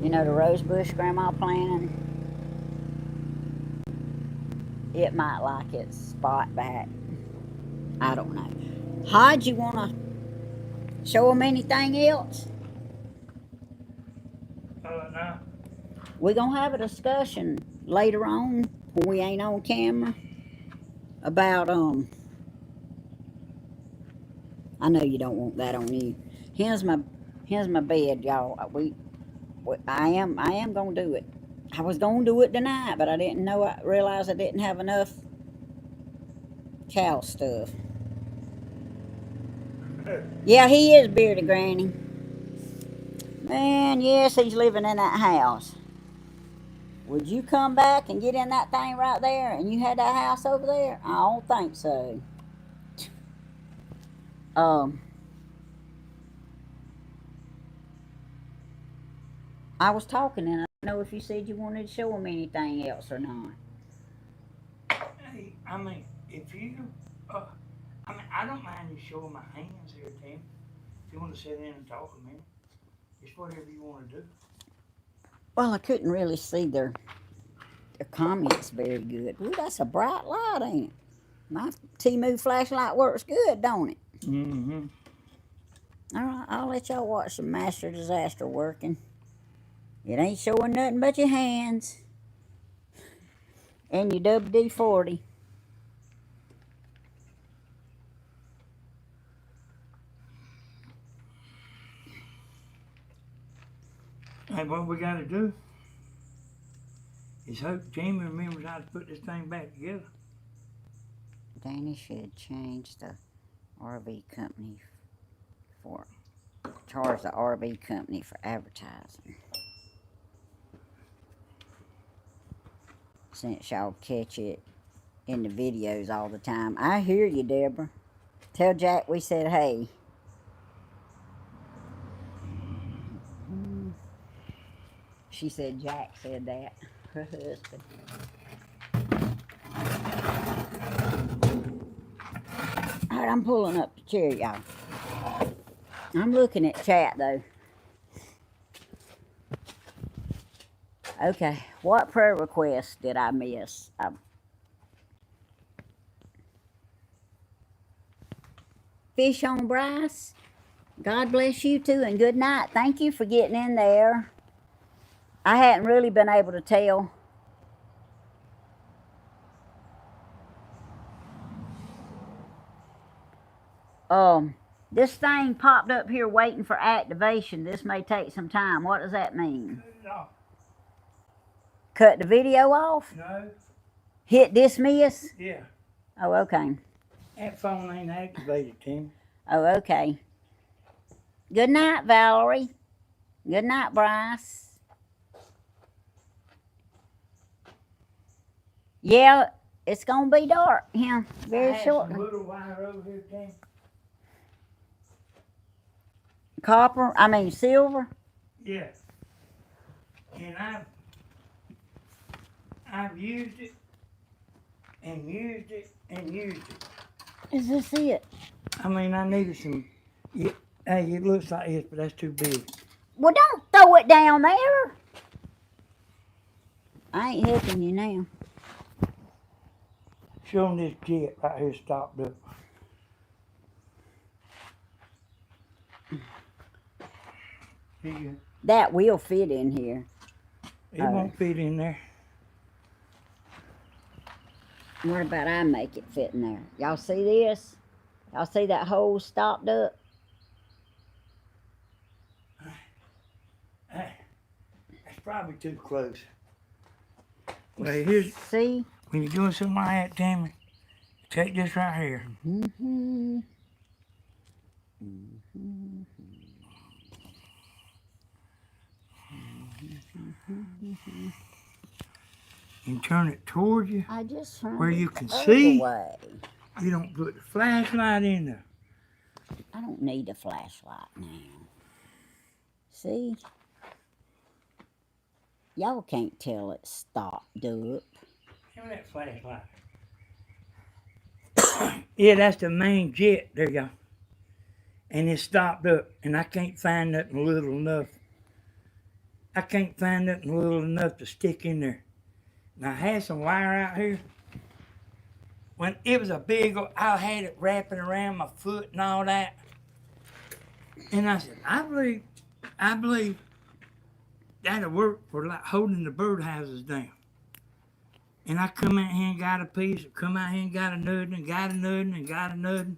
You know the rose bush Grandma planted? It might like its spot back. I don't know. Hodge, you want to show them anything else? No. We're going to have a discussion later on when we ain't on camera about, I know you don't want that on you. Here's my bed, y'all. I am going to do it. I was going to do it tonight, but I realized I didn't have enough cow stuff. Yeah, he is bearded, Granny. Man, yes, he's living in that house. Would you come back and get in that thing right there and you had that house over there? I don't think so. I was talking and I don't know if you said you wanted to show him anything else or not. Hey, I mean, if you, I don't mind you showing my hands here, Tim. If you want to sit in and talk a minute, it's whatever you want to do. Well, I couldn't really see their comments very good. Ooh, that's a bright light, ain't it? My T-Move flashlight works good, don't it? Mm-hmm. All right, I'll let y'all watch some Master Disaster working. It ain't showing nothing but your hands and your WD-40. Hey, what we got to do is hope Jamie remembers how to put this thing back together. Danny should change the RV company charge the RV company for advertising. Since y'all catch it in the videos all the time. I hear you, Deborah. Tell Jack we said hey. She said Jack said that. Her husband. Alright, I'm pulling up the chair, y'all. I'm looking at chat, though. Okay, what prayer request did I miss? Fish on Bryce. God bless you too, and good night. Thank you for getting in there. I hadn't really been able to tell. This thing popped up here waiting for activation. This may take some time. What does that mean? No. Cut the video off? No. Hit dismiss? Yeah. Oh, okay. That phone ain't activated, Tim. Oh, okay. Good night, Valerie. Good night, Bryce. Yeah, it's gonna be dark, yeah, I very had shortly. some little wire over here, Tammy. Copper, I mean silver. Yeah. And I've used it and used it and used it. Is this it? I mean, I needed some. Yeah, hey, it looks like this, but that's too big. Well, don't throw it down there. I ain't helping you now. Show them this jet right here stopped up. Here you go. That will fit in here. It won't fit in there. What about I make it fit in there? Y'all see this? Y'all see that hole stopped up? That's probably too close. Well, here's See? when you're doing something like that, Tammy. Take this right here. Mm-hmm. And turn it toward you. I just turned Where it you can the other see. way. You don't put the flashlight in there. I don't need a flashlight now. See? Y'all can't tell it stopped up. Give me that flashlight. Yeah, that's the main jet. There you go. And it stopped up, and I can't find nothing little enough. I can't find nothing little enough to stick in there. And I had some wire out here. When it was a big, I had it wrapping around my foot and all that. And I said, I believe that'll work for like holding the birdhouses down. And I come out here and got a piece, come out here and got another, and got another, and got another.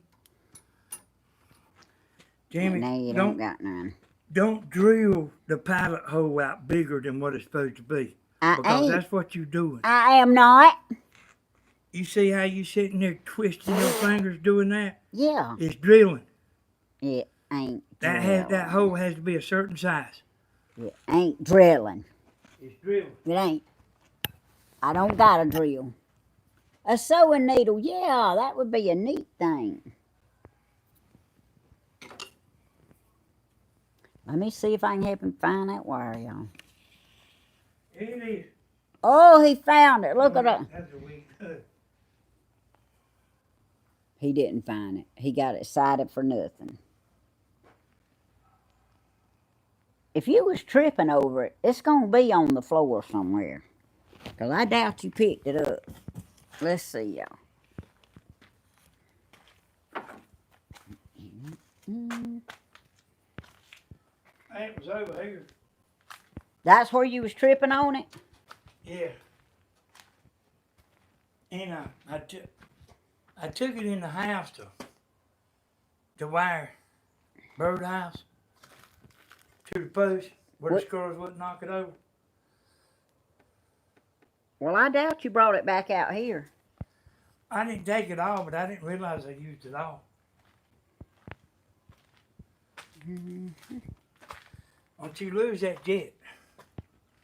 Jamie, Now you don't got none. Don't drill the pilot hole out bigger than what it's supposed to be. Because that's what you're doing. I am not. You see how you sitting there twisting your fingers doing that? Yeah. It's drilling. It ain't That hole has to be a certain size. It ain't drilling. It's drilling. It ain't. I don't got a drill. A sewing needle, yeah, that would be a neat thing. Let me see if I can help him find that wire, y'all. Here it is. Oh, he found it. Look at it. That's a weak hook. He didn't find it. He got excited for nothing. If you was tripping over it, it's going to be on the floor somewhere. Because I doubt you picked it up. Let's see, y'all. It was over here. That's where you was tripping on it? Yeah. And I took it in the house to wire birdhouse to the post where the squirrels wouldn't knock it over. Well, I doubt you brought it back out here. I didn't take it all, but I didn't realize I used it all. Don't you lose that jet.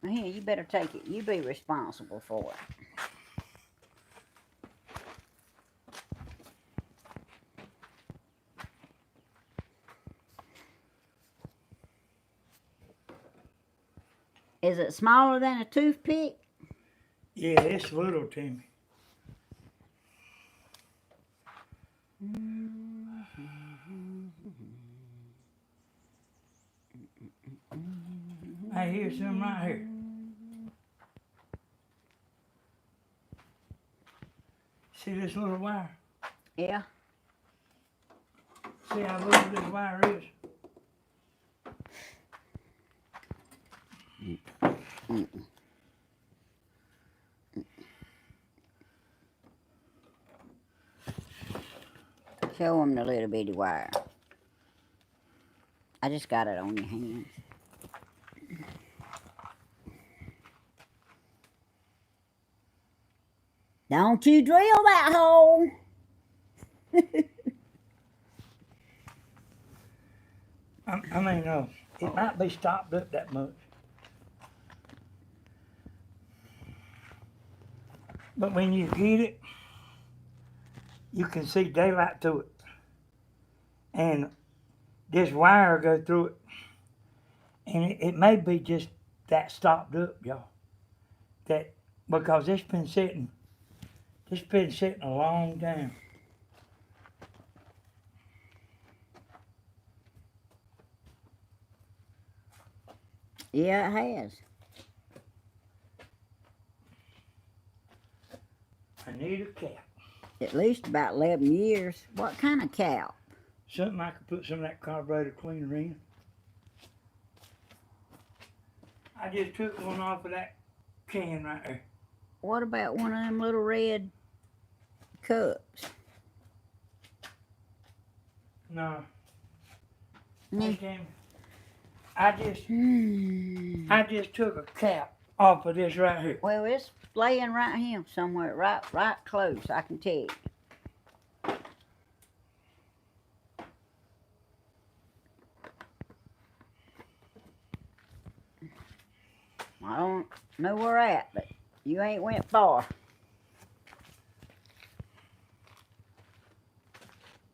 Here, you better take it. You be responsible for it. Is it smaller than a toothpick? Yeah, it's little, Timmy. Hey, here's some right here. See this little wire? Yeah. See how little this wire is? Show them the little bitty wire. I just got it on your hands. Don't you drill that hole. I mean, it might be stopped up that much. But when you heat it, you can see daylight through it. And this wire go through it. And it may be just that stopped up, y'all. That because it's been sitting a long time. Yeah, it has. I need a cap. At least about 11 years. What kind of cow? Something I could put some of that carburetor cleaner in. I just took one off of that can right there. What about one of them little red cups? No. Mm. Okay. I just took a cap off of this right here. Well, it's laying right here somewhere, right close, I can tell you. I don't know where at, but you ain't went far.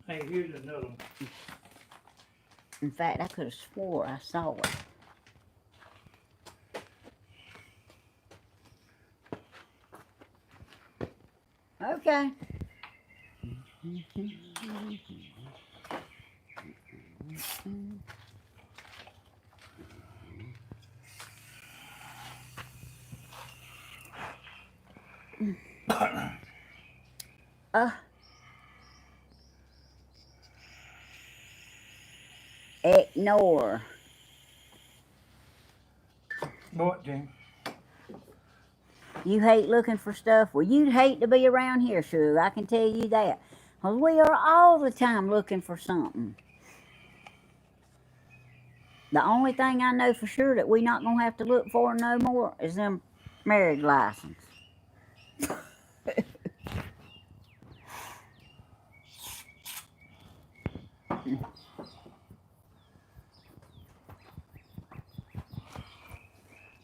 Hey, here's another one. In fact, I could have swore I saw it. Okay. Ignore. What, Jim? You hate looking for stuff? Well, you'd hate to be around here, Sugar. I can tell you that. 'Cause we are all the time looking for something. The only thing I know for sure that we not going to have to look for no more is them marriage license.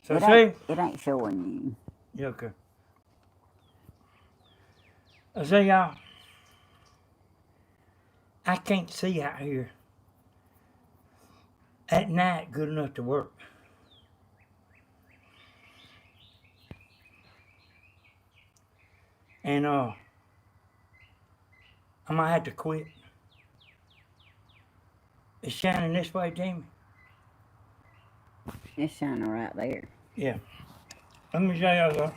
So see? It ain't showing you. Yeah, okay. See, y'all, I can't see out here at night good enough to work. And I might have to quit. It's shining this way, Jamie. It's shining right there. Yeah. Let me show y'all though.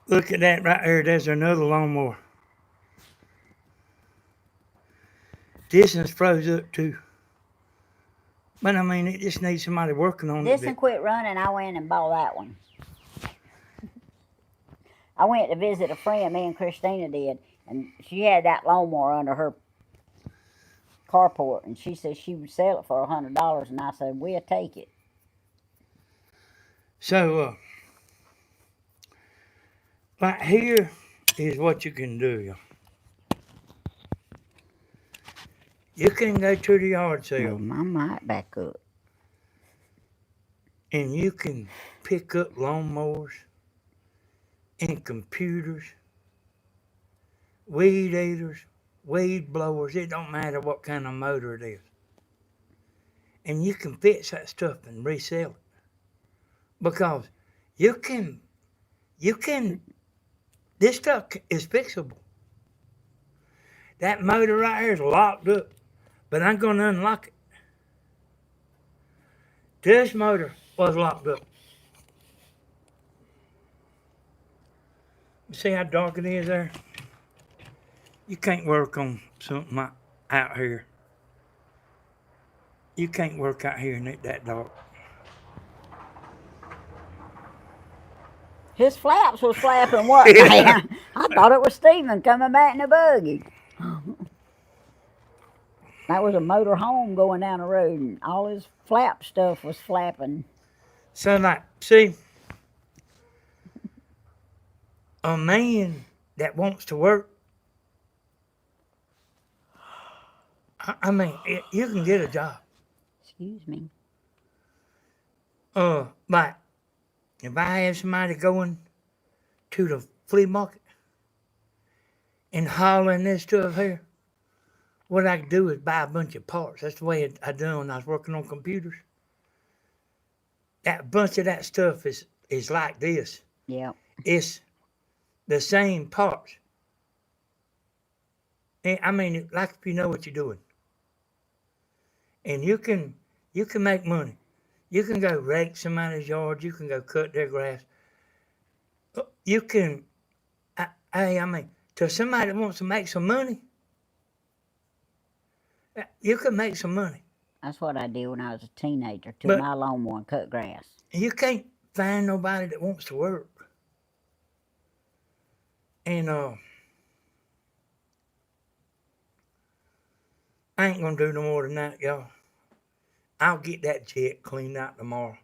Look at that right there. There's another lawnmower. This one's froze up too. But I mean, it just needs somebody working on This it. one quit running. I went and bought that one. I went to visit a friend, me and Christina did, and she had that lawnmower under her carport, and she said she would sell it for $100, and I said, we'll take it. So, right here is what you can do. You can go to the yard sale. Move my mic back up. And you can pick up lawnmowers and computers, weed eaters, weed blowers. It don't matter what kind of motor it is. And you can fix that stuff and resell it. Because you can, this stuff is fixable. That motor right here is locked up, but I'm going to unlock it. This motor was locked up. You see how dark it is there? You can't work on something like out here. You can't work out here in it that dark. His flaps was flapping what, man? I thought it was Stephen coming back in the buggy. That was a motor home going down the road, and all his flap stuff was flapping. So, like, see, a man that wants to work, I mean, you can get a job. Excuse me. But if I have somebody going to the flea market and hauling this stuff here, what I can do is buy a bunch of parts. That's the way I done when I was working on computers. That bunch of that stuff is like this. Yeah. It's the same parts. And, I mean, like if you know what you're doing. And you can make money. You can go rake somebody's yard. You can go cut their grass. You can, I mean, to somebody that wants to make some money, you can make some money. That's what I did when I was a teenager. Took But- my lawnmower and cut grass. You can't find nobody that wants to work. And I ain't gonna do no more than that, y'all. I'll get that jet cleaned out tomorrow.